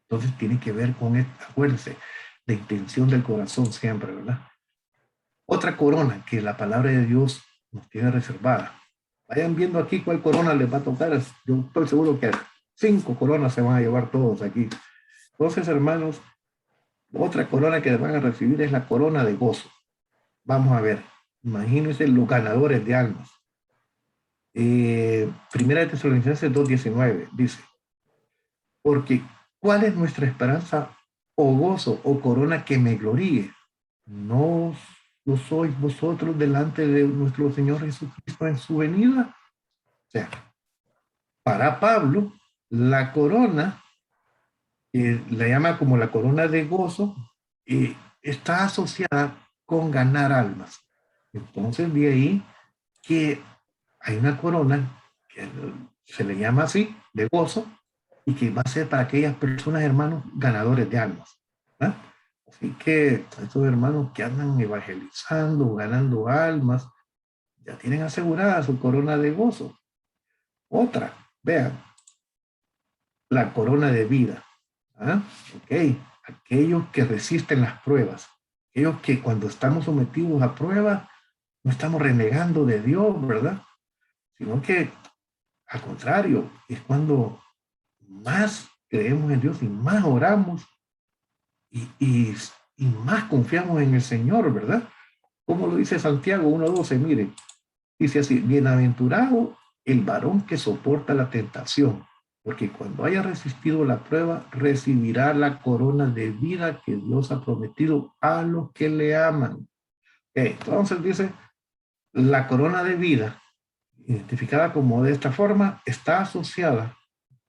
Entonces, tiene que ver con, acuérdense, la intención del corazón siempre, ¿verdad? Otra corona que la palabra de Dios nos tiene reservada. Vayan viendo aquí cuál corona les va a tocar. Yo estoy seguro que 5 coronas se van a llevar todos aquí. Entonces, hermanos, otra corona que van a recibir es la corona de gozo. Vamos a ver. Imagínense los ganadores de almas. Primera de Tesalonicenses 2:19 dice, porque ¿cuál es nuestra esperanza o gozo o corona que me gloríe? No lo sois vosotros delante de nuestro Señor Jesucristo en su venida. O sea, para Pablo, la corona, la llama como la corona de gozo, está asociada con ganar almas. Entonces, de ahí que hay una corona que se le llama así, de gozo, y que va a ser para aquellas personas, hermanos, ganadores de almas. ¿Verdad? Así que estos hermanos que andan evangelizando, ganando almas, ya tienen asegurada su corona de gozo. Otra, vean, la corona de vida. ¿Ah? Ok, aquellos que resisten las pruebas, aquellos que cuando estamos sometidos a pruebas, no estamos renegando de Dios, ¿verdad? Sino que, al contrario, es cuando más creemos en Dios y más oramos y más confiamos en el Señor, ¿verdad? Como lo dice Santiago 1:12, miren, dice así, bienaventurado el varón que soporta la tentación, porque cuando haya resistido la prueba, recibirá la corona de vida que Dios ha prometido a los que le aman. Entonces dice, la corona de vida, identificada como de esta forma, está asociada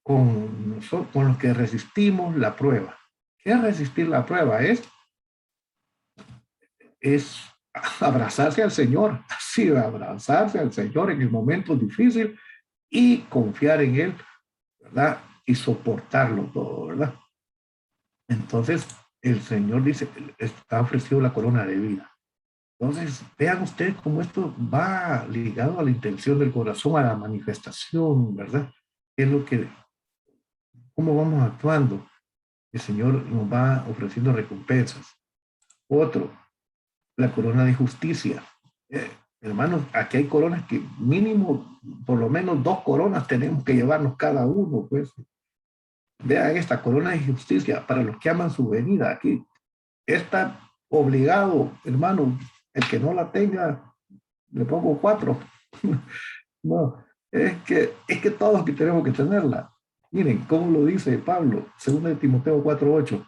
con los que resistimos la prueba. ¿Qué es resistir la prueba? Es abrazarse al Señor, así, abrazarse al Señor en el momento difícil y confiar en Él, ¿verdad? Y soportarlo todo, ¿verdad? Entonces, el Señor dice, está ofrecido la corona de vida. Entonces, vean ustedes cómo esto va ligado a la intención del corazón, a la manifestación, ¿verdad? Es lo que, cómo vamos actuando. El Señor nos va ofreciendo recompensas. Otro, la corona de justicia. Hermanos, aquí hay coronas que mínimo, por lo menos 2 coronas tenemos que llevarnos cada uno, pues. Vean esta corona de justicia para los que aman su venida. Aquí está obligado, hermano, el que no la tenga, le pongo 4. No, es que todos que tenemos que tenerla. Miren cómo lo dice Pablo, 2 de Timoteo 4:8.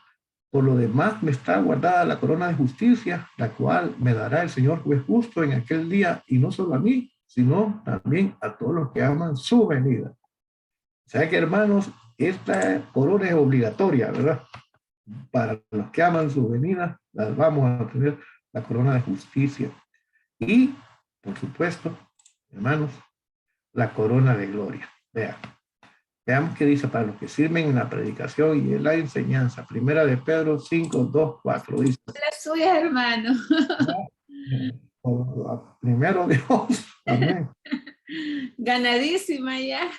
Por lo demás me está guardada la corona de justicia, la cual me dará el Señor juez justo en aquel día, y no solo a mí, sino también a todos los que aman su venida. O sea que, hermanos, esta corona es obligatoria, ¿verdad? Para los que aman su venida, las vamos a tener, la corona de justicia. Y, por supuesto, hermanos, la corona de gloria. Veamos qué dice para los que sirven en la predicación y en la enseñanza. Primera de Pedro 5:2-4. Dice, La suya, hermano. Primero Dios. Amén. Ganadísima ya.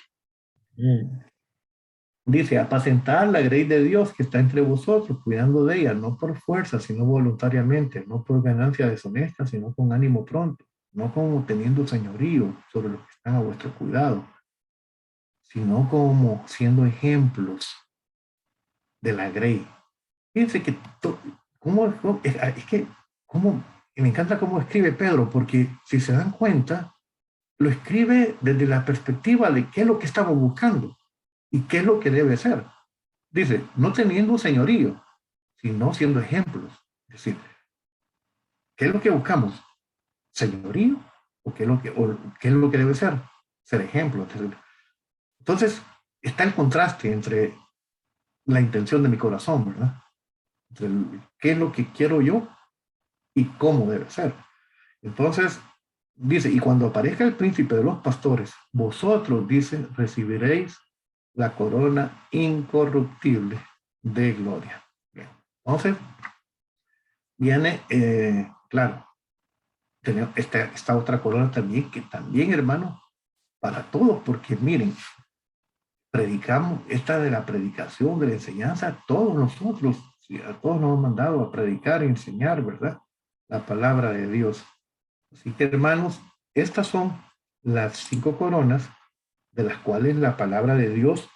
Dice, apacentar la grey de Dios que está entre vosotros, cuidando de ella, no por fuerza, sino voluntariamente, no por ganancia deshonesta, sino con ánimo pronto, no como teniendo señorío sobre los que están a vuestro cuidado, sino como siendo ejemplos de la grey. Fíjense que, me encanta cómo escribe Pedro, porque si se dan cuenta, lo escribe desde la perspectiva de qué es lo que estamos buscando y qué es lo que debe ser. Dice, no teniendo señorío, sino siendo ejemplos. Es decir, ¿qué es lo que buscamos? ¿Señorío? ¿O qué es lo que debe ser? Ser ejemplo. Entonces, está el contraste entre la intención de mi corazón, ¿verdad? Entre qué es lo que quiero yo y cómo debe ser. Entonces, dice, y cuando aparezca el príncipe de los pastores, vosotros, dice, recibiréis la corona incorruptible de gloria. Bien. Entonces, viene, claro, tenemos esta otra corona también, que también, hermano, para todos, porque miren, predicamos, esta de la predicación, de la enseñanza, todos nosotros, a todos nos han mandado a predicar y enseñar, ¿verdad? La palabra de Dios. Así que, hermanos, estas son las 5 coronas de las cuales la palabra de Dios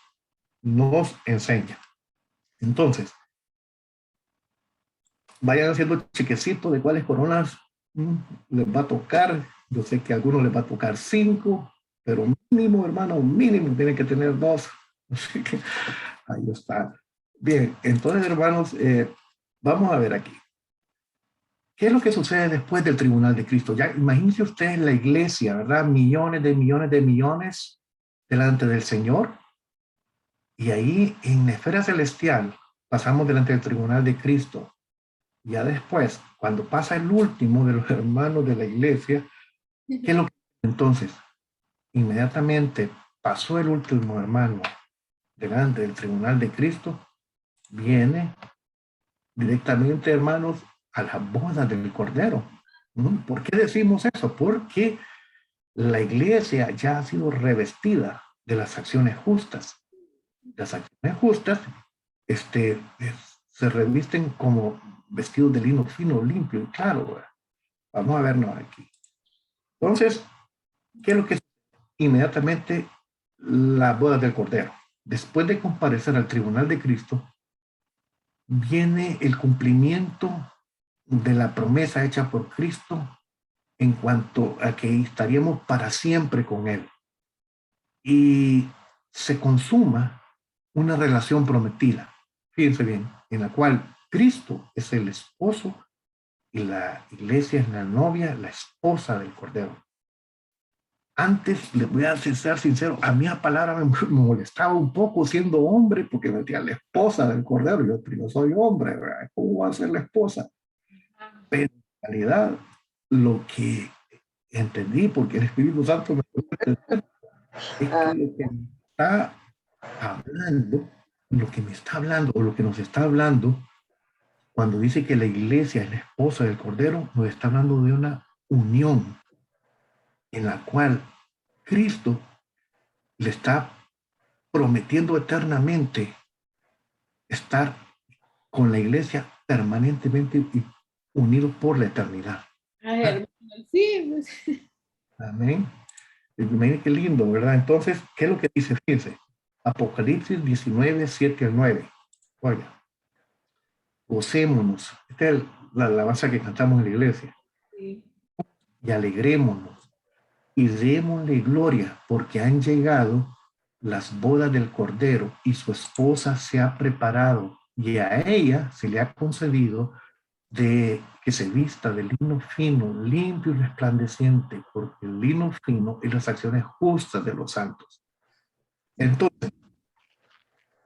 nos enseña. Entonces, vayan haciendo chequecito de cuáles coronas les va a tocar. Yo sé que a algunos les va a tocar 5, pero mínimo, hermano, mínimo tienen que tener 2. Así que ahí está. Bien, entonces, hermanos, vamos a ver aquí. ¿Qué es lo que sucede después del tribunal de Cristo? Ya imagínense ustedes la iglesia, ¿verdad? Millones de millones de millones delante del Señor. Y ahí en la esfera celestial pasamos delante del tribunal de Cristo. Ya después, cuando pasa el último de los hermanos de la iglesia, ¿qué es lo que entonces? Inmediatamente pasó el último hermano delante del tribunal de Cristo, viene directamente, hermanos, a la boda del Cordero. ¿Por qué decimos eso? Porque la iglesia ya ha sido revestida de las acciones justas. Las acciones justas se revisten como vestidos de lino fino, limpio y claro, ¿verdad? Vamos a vernos aquí. Entonces, ¿qué es lo que es? Inmediatamente la boda del Cordero? Después de comparecer al tribunal de Cristo, viene el cumplimiento de la promesa hecha por Cristo en cuanto a que estaríamos para siempre con Él. Y se consuma una relación prometida, fíjense bien, en la cual Cristo es el esposo y la iglesia es la novia, la esposa del Cordero. Antes, les voy a ser sincero, a mí la palabra me molestaba un poco siendo hombre, porque me decía la esposa del Cordero. Yo soy hombre, ¿verdad? ¿Cómo va a ser la esposa? Pero en realidad, lo que entendí, porque el Espíritu Santo me es que lo que me está hablando, lo que me está hablando, o lo que nos está hablando, cuando dice que la iglesia es la esposa del Cordero, nos está hablando de una unión en la cual Cristo le está prometiendo eternamente estar con la iglesia permanentemente y unido por la eternidad. Sí. Amén. Miren qué lindo, ¿verdad? Entonces, ¿qué es lo que dice? Fíjense, Apocalipsis 19, 7 al 9. Oiga, gocémonos. Esta es la alabanza que cantamos en la iglesia. Sí. Y alegrémonos y démosle gloria, porque han llegado las bodas del Cordero y su esposa se ha preparado, y a ella se le ha concedido de que se vista de lino fino, limpio y resplandeciente, porque el lino fino es las acciones justas de los santos. Entonces,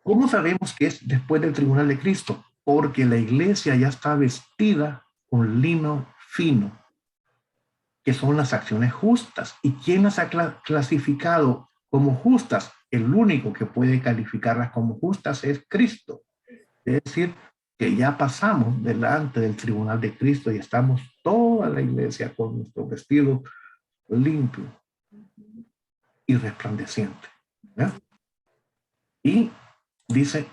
¿cómo sabemos que es después del tribunal de Cristo? Porque la iglesia ya está vestida con lino fino, que son las acciones justas. ¿Y quién las ha clasificado como justas? El único que puede calificarlas como justas es Cristo. Es decir, que ya pasamos delante del tribunal de Cristo y estamos toda la iglesia con nuestro vestido limpio y resplandeciente. ¿Ya? Y dice,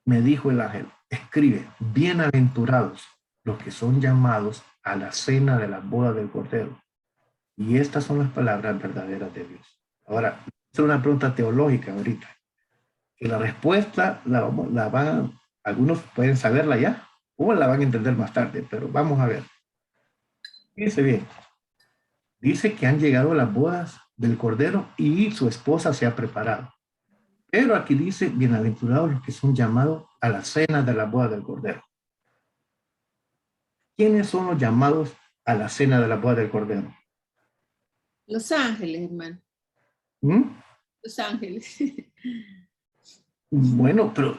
me dijo el ángel, escribe, bienaventurados los que son llamados a la cena de la boda del Cordero. Y estas son las palabras verdaderas de Dios. Ahora, es una pregunta teológica ahorita. Y la respuesta la van, algunos pueden saberla ya o la van a entender más tarde, pero vamos a ver. Fíjense bien. Dice que han llegado las bodas del Cordero y su esposa se ha preparado. Pero aquí dice, bienaventurados los que son llamados a la cena de la boda del Cordero. ¿Quiénes son los llamados a la cena de la boda del Cordero? Los ángeles, hermano. Los ángeles. Bueno, pero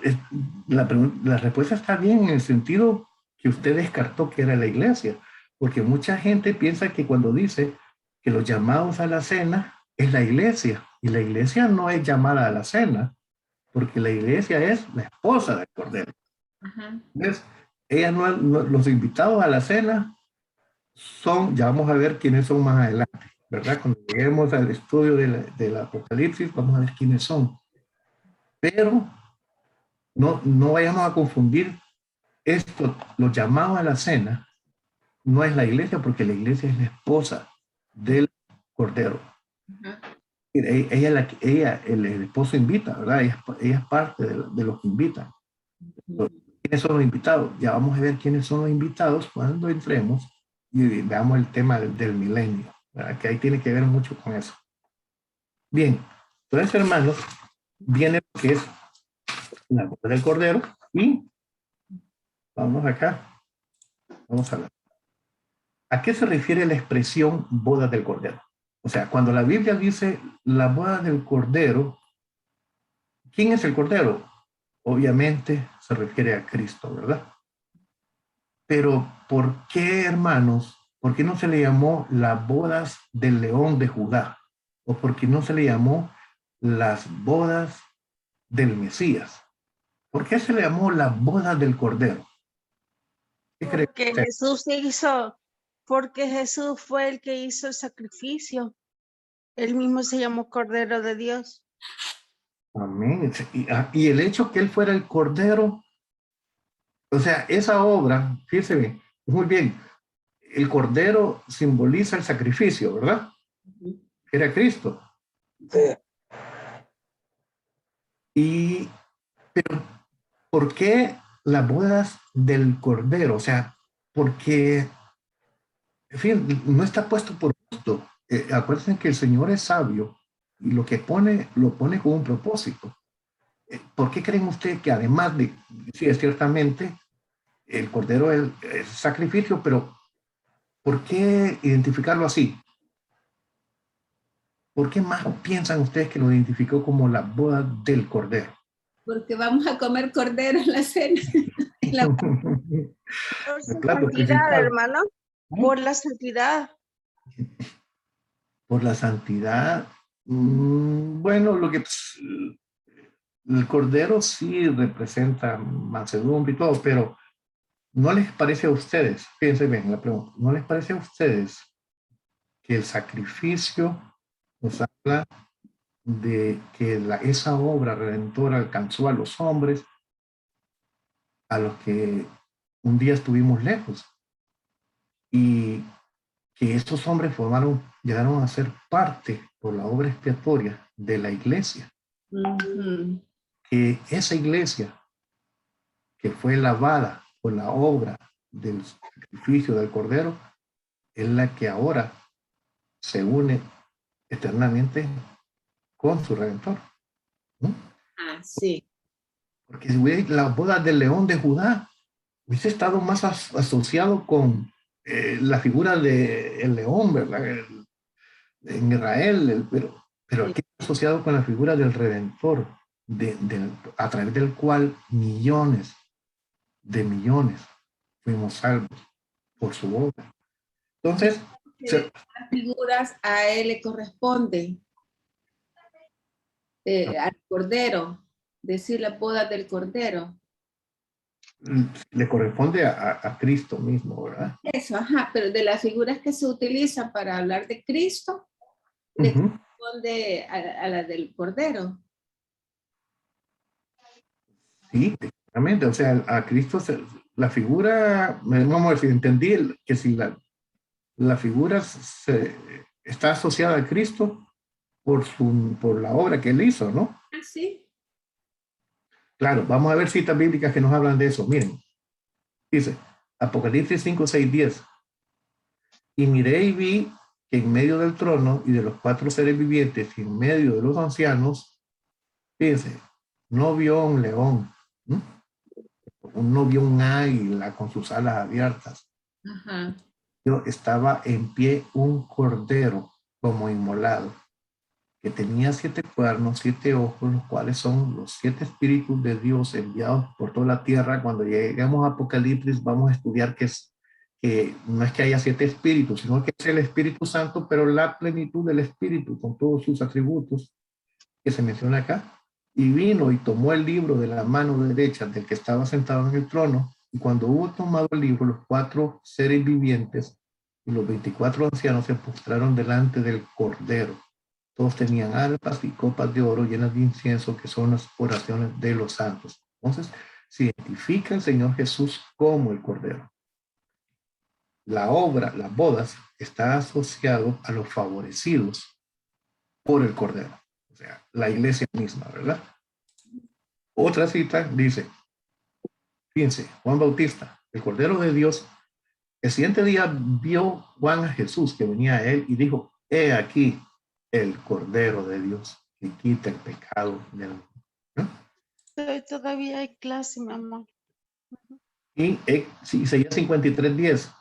la respuesta está bien en el sentido que usted descartó que era la iglesia, porque mucha gente piensa que cuando dice que los llamados a la cena es la iglesia, y la iglesia no es llamada a la cena, porque la iglesia es la esposa del Cordero. Entonces, ella los invitados a la cena son, ya vamos a ver quiénes son más adelante, ¿verdad? Cuando lleguemos al estudio del Apocalipsis, vamos a ver quiénes son. Pero no vayamos a confundir esto, los llamados a la cena, no es la iglesia, porque la iglesia es la esposa del Cordero. El esposo invita, ¿verdad? Ella es parte de los que invitan. ¿Quiénes son los invitados? Ya vamos a ver quiénes son los invitados cuando entremos y veamos el tema del milenio, ¿verdad? Que ahí tiene que ver mucho con eso. Bien, entonces, hermanos, viene lo que es la boda del Cordero y vamos acá. Vamos a ver. ¿A qué se refiere la expresión boda del Cordero? O sea, cuando la Biblia dice la boda del Cordero, ¿quién es el Cordero? Obviamente se refiere a Cristo, ¿verdad? Pero ¿por qué, hermanos? ¿Por qué no se le llamó las bodas del león de Judá? ¿O por qué no se le llamó las bodas del Mesías? ¿Por qué se le llamó la boda del Cordero? ¿Qué cree Porque usted? porque Jesús fue el que hizo el sacrificio. Él mismo se llamó Cordero de Dios. Amén. Y el hecho que él fuera el Cordero, o sea, esa obra, fíjese bien, muy bien, el Cordero simboliza el sacrificio, ¿verdad? Era Cristo. Pero, ¿por qué las bodas del Cordero? O sea, porque, en fin, no está puesto por gusto. Acuérdense que el Señor es sabio y lo que pone, lo pone con un propósito. ¿Por qué creen ustedes que además de, sí, ciertamente, el Cordero es sacrificio, pero ¿por qué identificarlo así? ¿Por qué más piensan ustedes que lo identificó como la boda del Cordero? Porque vamos a comer cordero en la cena. Por su El plato santidad, principal. hermano. Por la santidad. Por la santidad. Bueno, lo que el Cordero sí representa mansedumbre y todo, pero ¿no les parece a ustedes, fíjense bien la pregunta, ¿no les parece a ustedes que el sacrificio nos habla de que esa obra redentora alcanzó a los hombres a los que un día estuvimos lejos y que estos hombres llegaron a ser parte por la obra expiatoria de la iglesia? Que esa iglesia que fue lavada por la obra del sacrificio del Cordero es la que ahora se une eternamente con su Redentor, ¿no? Ah, sí. Porque si hubiera la boda del león de Judá, hubiese estado más asociado con la figura del león, ¿verdad? En Israel, pero aquí asociado con la figura del Redentor, a través del cual millones de millones fuimos salvos por su obra. Entonces, las figuras a él le corresponden. Al Cordero, decir la boda del Cordero. le corresponde a Cristo mismo, ¿verdad? Eso, ajá, pero de las figuras que se utilizan para hablar de Cristo, le corresponde a la del Cordero. Sí, exactamente. O sea, a Cristo, la figura, vamos a ver si entendí, que si la figura está asociada a Cristo por la obra que él hizo, ¿no? Sí. Claro, vamos a ver citas bíblicas que nos hablan de eso. Miren, dice, Apocalipsis 5, 6, 10. Y miré y vi que en medio del trono y de los 4 seres vivientes y en medio de los ancianos, fíjense, no vio un león, ¿no? No vio un águila con sus alas abiertas. Ajá. Estaba en pie un cordero como inmolado, que tenía 7 cuernos, 7 ojos, los cuales son los 7 espíritus de Dios enviados por toda la tierra. Cuando lleguemos a Apocalipsis vamos a estudiar que no es que haya 7 espíritus, sino que es el Espíritu Santo, pero la plenitud del Espíritu con todos sus atributos que se menciona acá. Y vino y tomó el libro de la mano derecha del que estaba sentado en el trono, y cuando hubo tomado el libro, los 4 seres vivientes y los 24 ancianos se postraron delante del Cordero. Todos tenían arpas y copas de oro llenas de incienso, que son las oraciones de los santos. Entonces, se identifica el Señor Jesús como el Cordero. La obra, las bodas, está asociado a los favorecidos por el Cordero. O sea, la iglesia misma, ¿verdad? Otra cita dice, fíjense, Juan Bautista, el Cordero de Dios, el siguiente día vio Juan a Jesús que venía a él y dijo, he aquí el Cordero de Dios que quita el pecado del mundo. ¿No? Todavía hay clase, mi amor. Y Isaías 53:10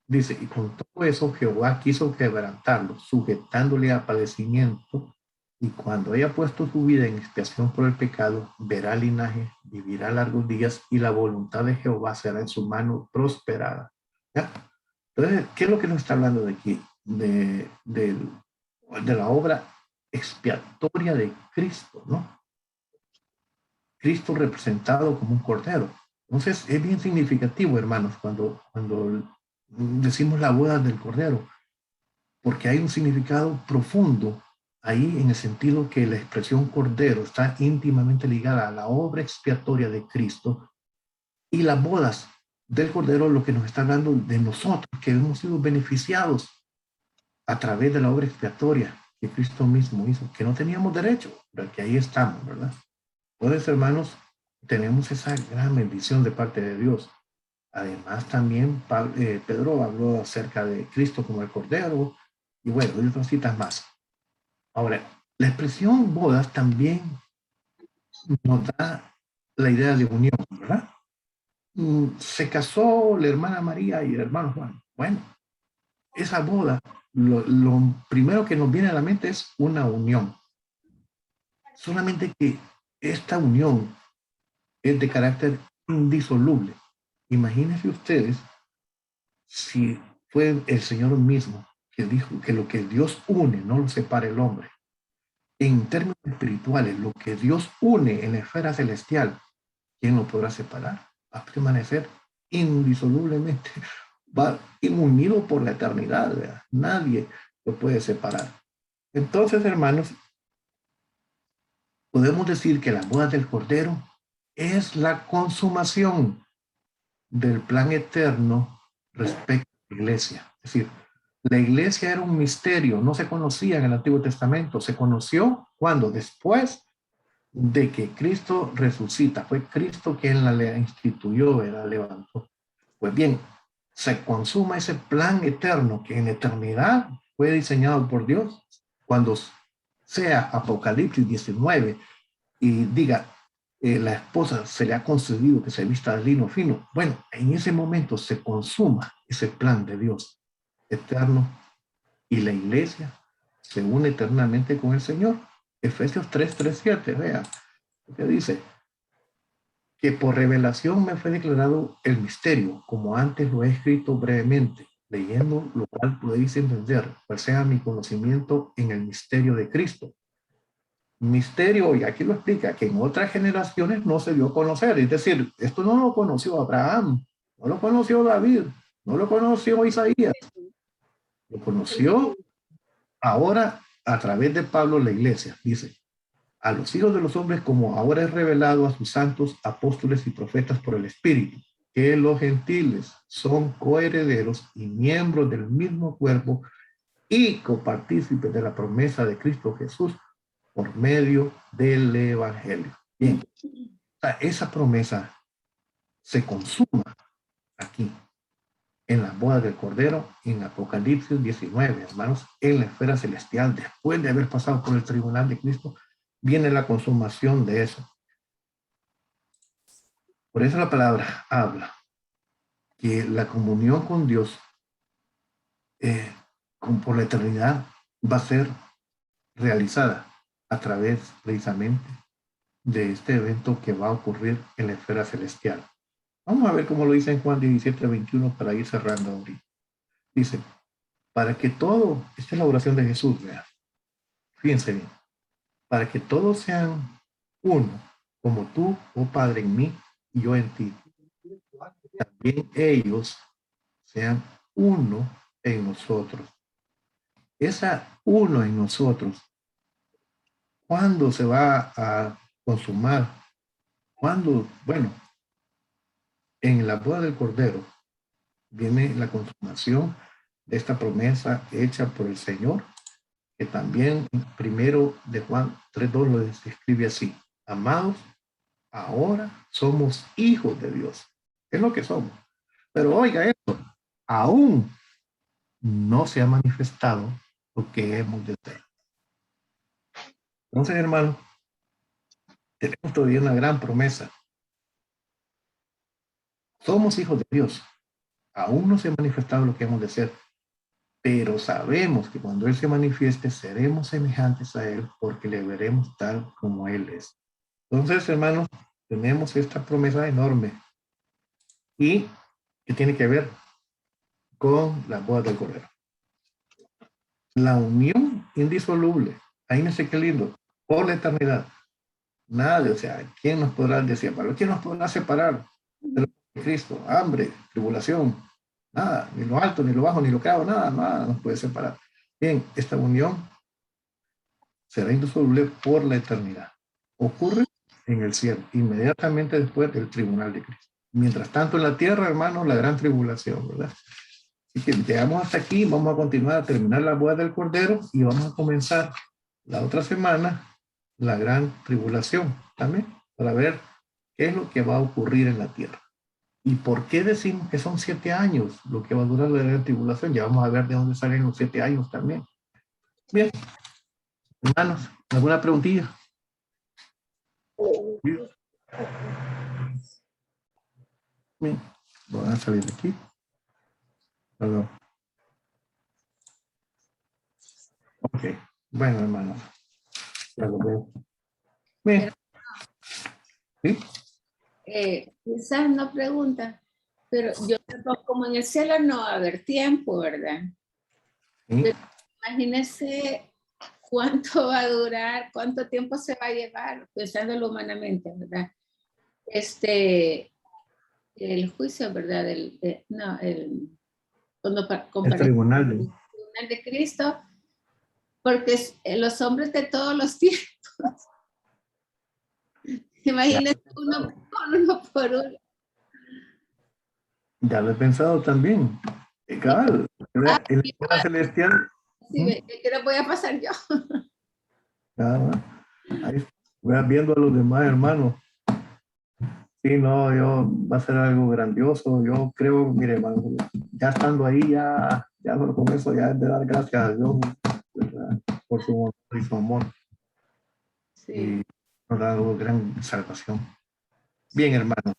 dice, y con todo eso Jehová quiso quebrantarlo, sujetándole a padecimiento, y cuando haya puesto su vida en expiación por el pecado, verá linaje, vivirá largos días, y la voluntad de Jehová será en su mano prosperada. ¿Ya? Entonces, ¿qué es lo que nos está hablando de aquí? De la obra expiatoria de Cristo, ¿no? Cristo representado como un cordero. Entonces, es bien significativo, hermanos, cuando decimos la boda del cordero, porque hay un significado profundo ahí, en el sentido que la expresión cordero está íntimamente ligada a la obra expiatoria de Cristo, y las bodas del cordero lo que nos está hablando de nosotros, que hemos sido beneficiados a través de la obra expiatoria que Cristo mismo hizo, que no teníamos derecho, pero que ahí estamos, ¿verdad? Entonces, hermanos, tenemos esa gran bendición de parte de Dios. Además, también Pedro habló acerca de Cristo como el Cordero, y bueno, y otras citas más. Ahora, la expresión bodas también nos da la idea de unión, ¿verdad? Se casó la hermana María y el hermano Juan. Bueno, esa boda, lo primero que nos viene a la mente es una unión. Solamente que esta unión es de carácter indisoluble. Imagínense ustedes si fue el Señor mismo que dijo que lo que Dios une no lo separa el hombre. En términos espirituales, lo que Dios une en la esfera celestial, ¿quién lo podrá separar? Va a permanecer indisolublemente, va unido por la eternidad, ¿verdad? Nadie lo puede separar. Entonces, hermanos, podemos decir que la boda del Cordero es la consumación del plan eterno respecto a la iglesia. Es decir, la iglesia era un misterio, no se conocía en el Antiguo Testamento, se conoció cuando, después de que Cristo resucita, fue Cristo quien la instituyó, la levantó. Pues bien, se consuma ese plan eterno que en eternidad fue diseñado por Dios. Cuando sea Apocalipsis 19 y diga, la esposa se le ha concedido que se vista de lino fino. Bueno, en ese momento se consuma ese plan de Dios eterno y la iglesia se une eternamente con el Señor. Efesios 3:7, vea, que dice que por revelación me fue declarado el misterio, como antes lo he escrito brevemente, leyendo lo cual podéis entender, pues sea mi conocimiento en el misterio de Cristo. Misterio, y aquí lo explica, que en otras generaciones no se dio a conocer. Es decir, esto no lo conoció Abraham, no lo conoció David, no lo conoció Isaías, lo conoció ahora a través de Pablo la iglesia. Dice, a los hijos de los hombres como ahora es revelado a sus santos apóstoles y profetas por el Espíritu, que los gentiles son coherederos y miembros del mismo cuerpo y copartícipes de la promesa de Cristo Jesús por medio del Evangelio. Bien, esa promesa se consuma aquí, en la boda del Cordero, en Apocalipsis 19, hermanos, en la esfera celestial, después de haber pasado por el tribunal de Cristo, viene la consumación de eso. Por eso la palabra habla que la comunión con Dios por la eternidad va a ser realizada a través precisamente de este evento que va a ocurrir en la esfera celestial. Vamos a ver cómo lo dice en Juan 17:21 para ir cerrando ahorita. Dice, para que todo, esta es la oración de Jesús, vean, fíjense bien, para que todos sean uno, como tú, oh Padre, en mí y yo en ti. También ellos sean uno en nosotros. Esa uno en nosotros, ¿cuándo se va a consumar? ¿Cuándo? Bueno, en la boda del Cordero viene la consumación de esta promesa hecha por el Señor, que también primero de Juan 3:2 lo describe así: amados, ahora somos hijos de Dios. Es lo que somos. Pero oiga esto, aún no se ha manifestado lo que hemos de ser. Entonces, hermano, tenemos todavía una gran promesa. Somos hijos de Dios. Aún no se ha manifestado lo que hemos de ser, pero sabemos que cuando Él se manifieste, seremos semejantes a Él porque le veremos tal como Él es. Entonces, hermanos, tenemos esta promesa enorme y que tiene que ver con las bodas del Cordero. La unión indisoluble, ahí no sé qué lindo, por la eternidad. Nada, o sea, ¿quién nos podrá separar? ¿Quién nos podrá separar de Cristo? Hambre, tribulación, nada, ni lo alto, ni lo bajo, ni lo claro, nada nos puede separar. Bien, esta unión será indisoluble por la eternidad. Ocurre en el cielo, inmediatamente después del tribunal de Cristo. Mientras tanto, en la tierra, hermanos, la gran tribulación, ¿verdad? Así que llegamos hasta aquí, vamos a continuar a terminar la boda del Cordero y vamos a comenzar la otra semana la gran tribulación también, para ver qué es lo que va a ocurrir en la tierra. ¿Y por qué decimos que son 7 años lo que va a durar la gran tribulación? Ya vamos a ver de dónde salen los 7 años también. Bien, hermanos, ¿alguna preguntilla? Bien, voy a salir de aquí. Perdón. Ok, bueno, hermanos. Ya lo veo. Bien. ¿Sí? Quizás no pregunta, pero yo como en el cielo no va a haber tiempo, ¿verdad? ¿Sí? Pero imagínese cuánto va a durar, cuánto tiempo se va a llevar, pensándolo humanamente, ¿verdad? El juicio, ¿verdad? Cuando El tribunal de Cristo, porque los hombres de todos los tiempos. Imagínense uno por uno. Ya lo he pensado también. Cabal, en la escuela celestial. Sí, ¿qué le voy a pasar yo? Ahí voy viendo a los demás hermanos. Sí, no, va a ser algo grandioso. Yo creo, mire, hermano, ya estando ahí, ya con eso, ya es de dar gracias a Dios, ¿verdad? Por su amor y su amor. Sí. Y nos ha dado gran salvación. Bien, hermano,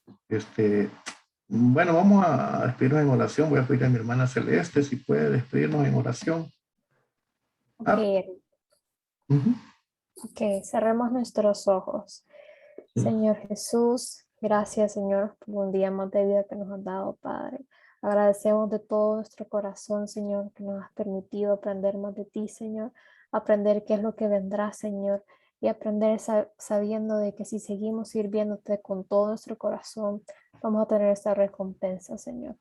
bueno, vamos a despedirnos en oración. Voy a pedir a mi hermana Celeste si puede despedirnos en oración. Ok, cerremos nuestros ojos. Sí. Señor Jesús, gracias, Señor, por un día más de vida que nos has dado, Padre. Agradecemos de todo nuestro corazón, Señor, que nos has permitido aprender más de ti, Señor. Aprender qué es lo que vendrá, Señor. Y aprender sabiendo de que si seguimos sirviéndote con todo nuestro corazón, vamos a tener esta recompensa, Señor.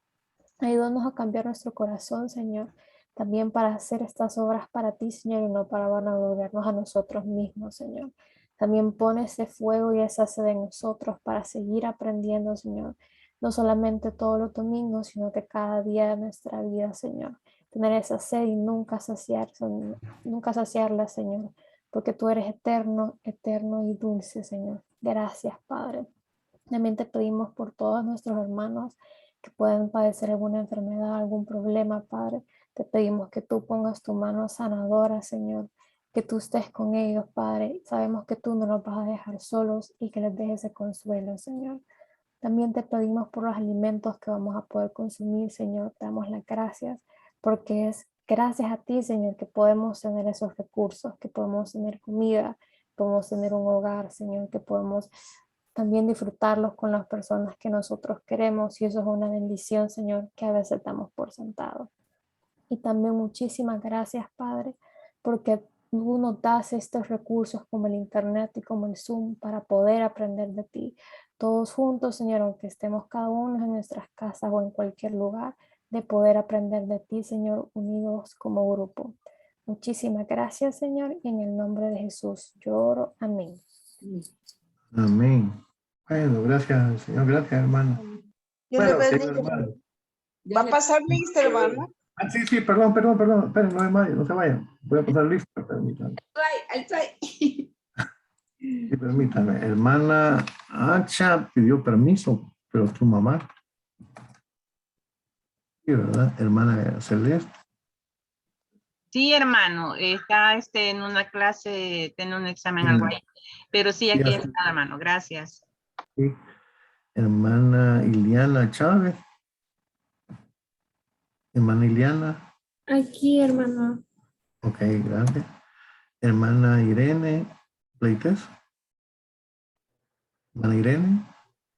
Ayúdanos a cambiar nuestro corazón, Señor, también para hacer estas obras para ti, Señor, y no para vanagloriarnos a nosotros mismos, Señor. También pone ese fuego y esa sed en nosotros para seguir aprendiendo, Señor, no solamente todos los domingos, sino que cada día de nuestra vida, Señor. Tener esa sed y nunca saciarla, Señor, porque tú eres eterno, eterno y dulce, Señor. Gracias, Padre. También te pedimos por todos nuestros hermanos que pueden padecer alguna enfermedad, algún problema, Padre. Te pedimos que tú pongas tu mano sanadora, Señor, que tú estés con ellos, Padre. Sabemos que tú no los vas a dejar solos y que les dejes ese consuelo, Señor. También te pedimos por los alimentos que vamos a poder consumir, Señor. Te damos las gracias porque es gracias a ti, Señor, que podemos tener esos recursos, que podemos tener comida, podemos tener un hogar, Señor, que podemos también disfrutarlos con las personas que nosotros queremos, y eso es una bendición, Señor, que a veces damos por sentado. Y también muchísimas gracias, Padre, porque tú nos das estos recursos como el Internet y como el Zoom para poder aprender de ti. Todos juntos, Señor, aunque estemos cada uno en nuestras casas o en cualquier lugar, de poder aprender de ti, Señor, unidos como grupo. Muchísimas gracias, Señor, y en el nombre de Jesús yo oro. Amén. Amén. Bueno, gracias, Señor. Gracias, hermano. Dios Bueno, le bendiga. ¿Va a pasar lista, hermano? Sí, perdón. Esperen, no hay más, no se vayan. Voy a pasar lista, permítanme. Sí, permítanme. Hermana Acha pidió permiso, pero su mamá. Sí, ¿verdad? Hermana Celeste. Sí, hermano, está en una clase, tiene un examen algo ahí, pero sí, aquí está, hermano, gracias. Sí. Hermana Iliana Chávez. Hermana Iliana. Aquí, hermano. Ok, gracias. Hermana Irene Pleites. Hermana Irene.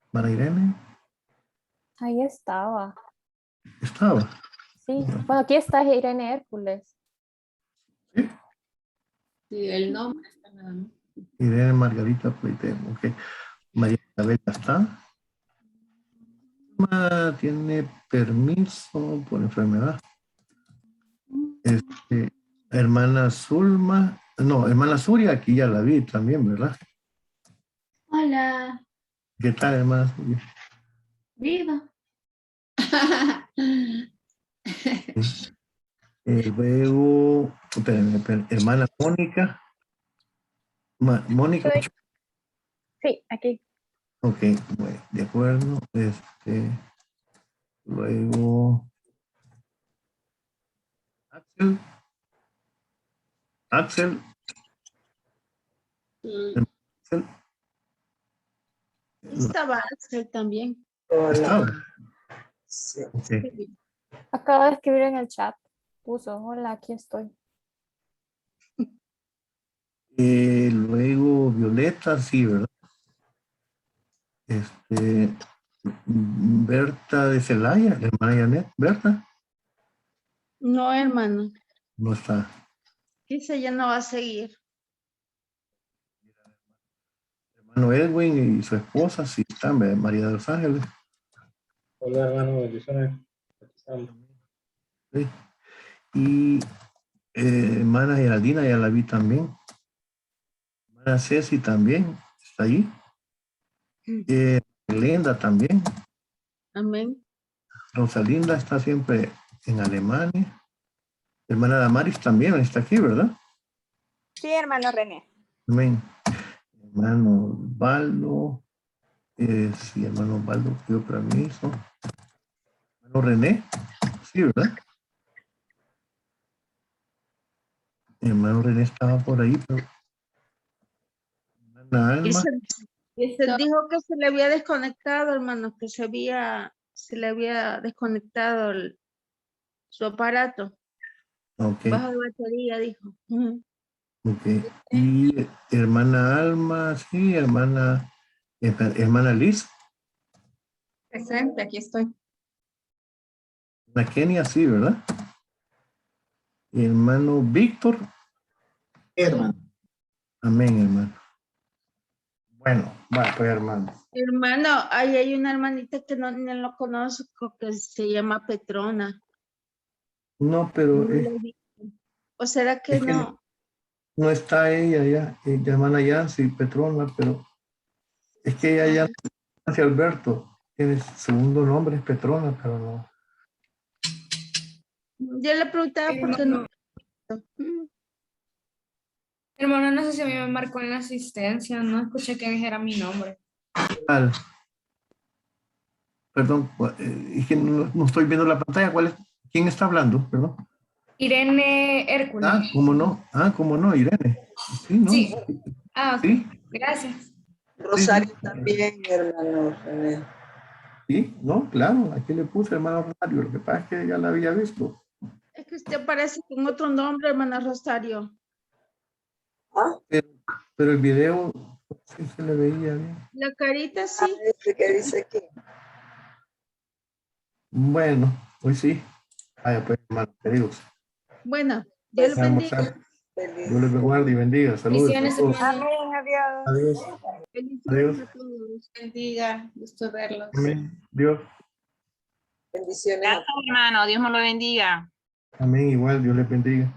Hermana Irene. Ahí estaba. Estaba. Sí. Bueno, aquí está Irene Hércules. Sí, el nombre está nada más. Irene Margarita Pleites. Ok. María Isabel ya está. Tiene permiso por enfermedad. Hermana Zulma, no, hermana Zuria, aquí ya la vi también, ¿verdad? Hola. ¿Qué tal, hermana Zuria? Viva. Luego, hermana Mónica. Mónica. Sí, aquí. Ok, bueno, de acuerdo. Luego, Axel. Axel. Axel. Estaba Axel también. Estaba. Sí. Okay. Acabo de escribir en el chat. Puso, hola, aquí estoy. Luego Violeta, sí, ¿verdad? Berta de Celaya, la hermana Janet. ¿Berta? No, hermano. No está. Esa ya no va a seguir. Hermano Edwin y su esposa, sí están, ¿verdad? María de los Ángeles. Hola, hermano, bendiciones. Aquí estamos. Sí. Y hermana Geraldina, ya la vi también. Hermana Ceci también, está ahí. Glenda también. Amén. Rosalinda está siempre en Alemania. Hermana Damaris también está aquí, ¿verdad? Sí, hermano René. Amén. Hermano Baldo. Sí, hermano Baldo pidió permiso. Hermano René. Sí, ¿verdad? Hermano René estaba por ahí, pero... Hermana Alma. Se dijo que se le había desconectado, hermano, que se le había desconectado su aparato. Ok. Bajo de batería, dijo. Ok. Y hermana Alma, sí, hermana Liz. Presente, aquí estoy. Hermana Kenia, sí, ¿verdad? Y hermano Víctor. Hermano. Amén, hermano. Bueno, va, pues, hermano. Hermano, ahí hay una hermanita que no lo conozco, que se llama Petrona. No, pero No la he visto. ¿O será que es que no? no está ella ya, hermana Yancy Petrona, pero es que ella ya, Yancy Alberto, tiene segundo nombre, es Petrona, pero no. Yo le preguntaba por qué no. Hermano, no sé si a mí me marcó en la asistencia, no escuché que dijera mi nombre. Perdón, es que no estoy viendo la pantalla. ¿Quién está hablando? Perdón. Irene Hércules. ¿Cómo no? Irene. Sí, ¿no? Sí. Ah, ok. Sí. Gracias. Rosario Sí. también, hermano René. Sí, no, claro, aquí le puse hermano Rosario, lo que pasa es que ya la había visto. Es que usted parece con otro nombre, hermana Rosario. ¿Ah? Pero el video sí se le veía bien. La carita sí. ¿Qué dice aquí? Bueno, hoy sí. Vaya pues, hermano, queridos. Bueno, Dios le bendiga. Dios les guarde y bendiga. Saludos a todos. Amén, adiós. Adiós. Bendiciones Adiós. a todos. Bendiga, gusto verlos. Amén. Dios. Bendiciones. Gracias, hermano. Dios me lo bendiga. Amén. Igual, Dios les bendiga.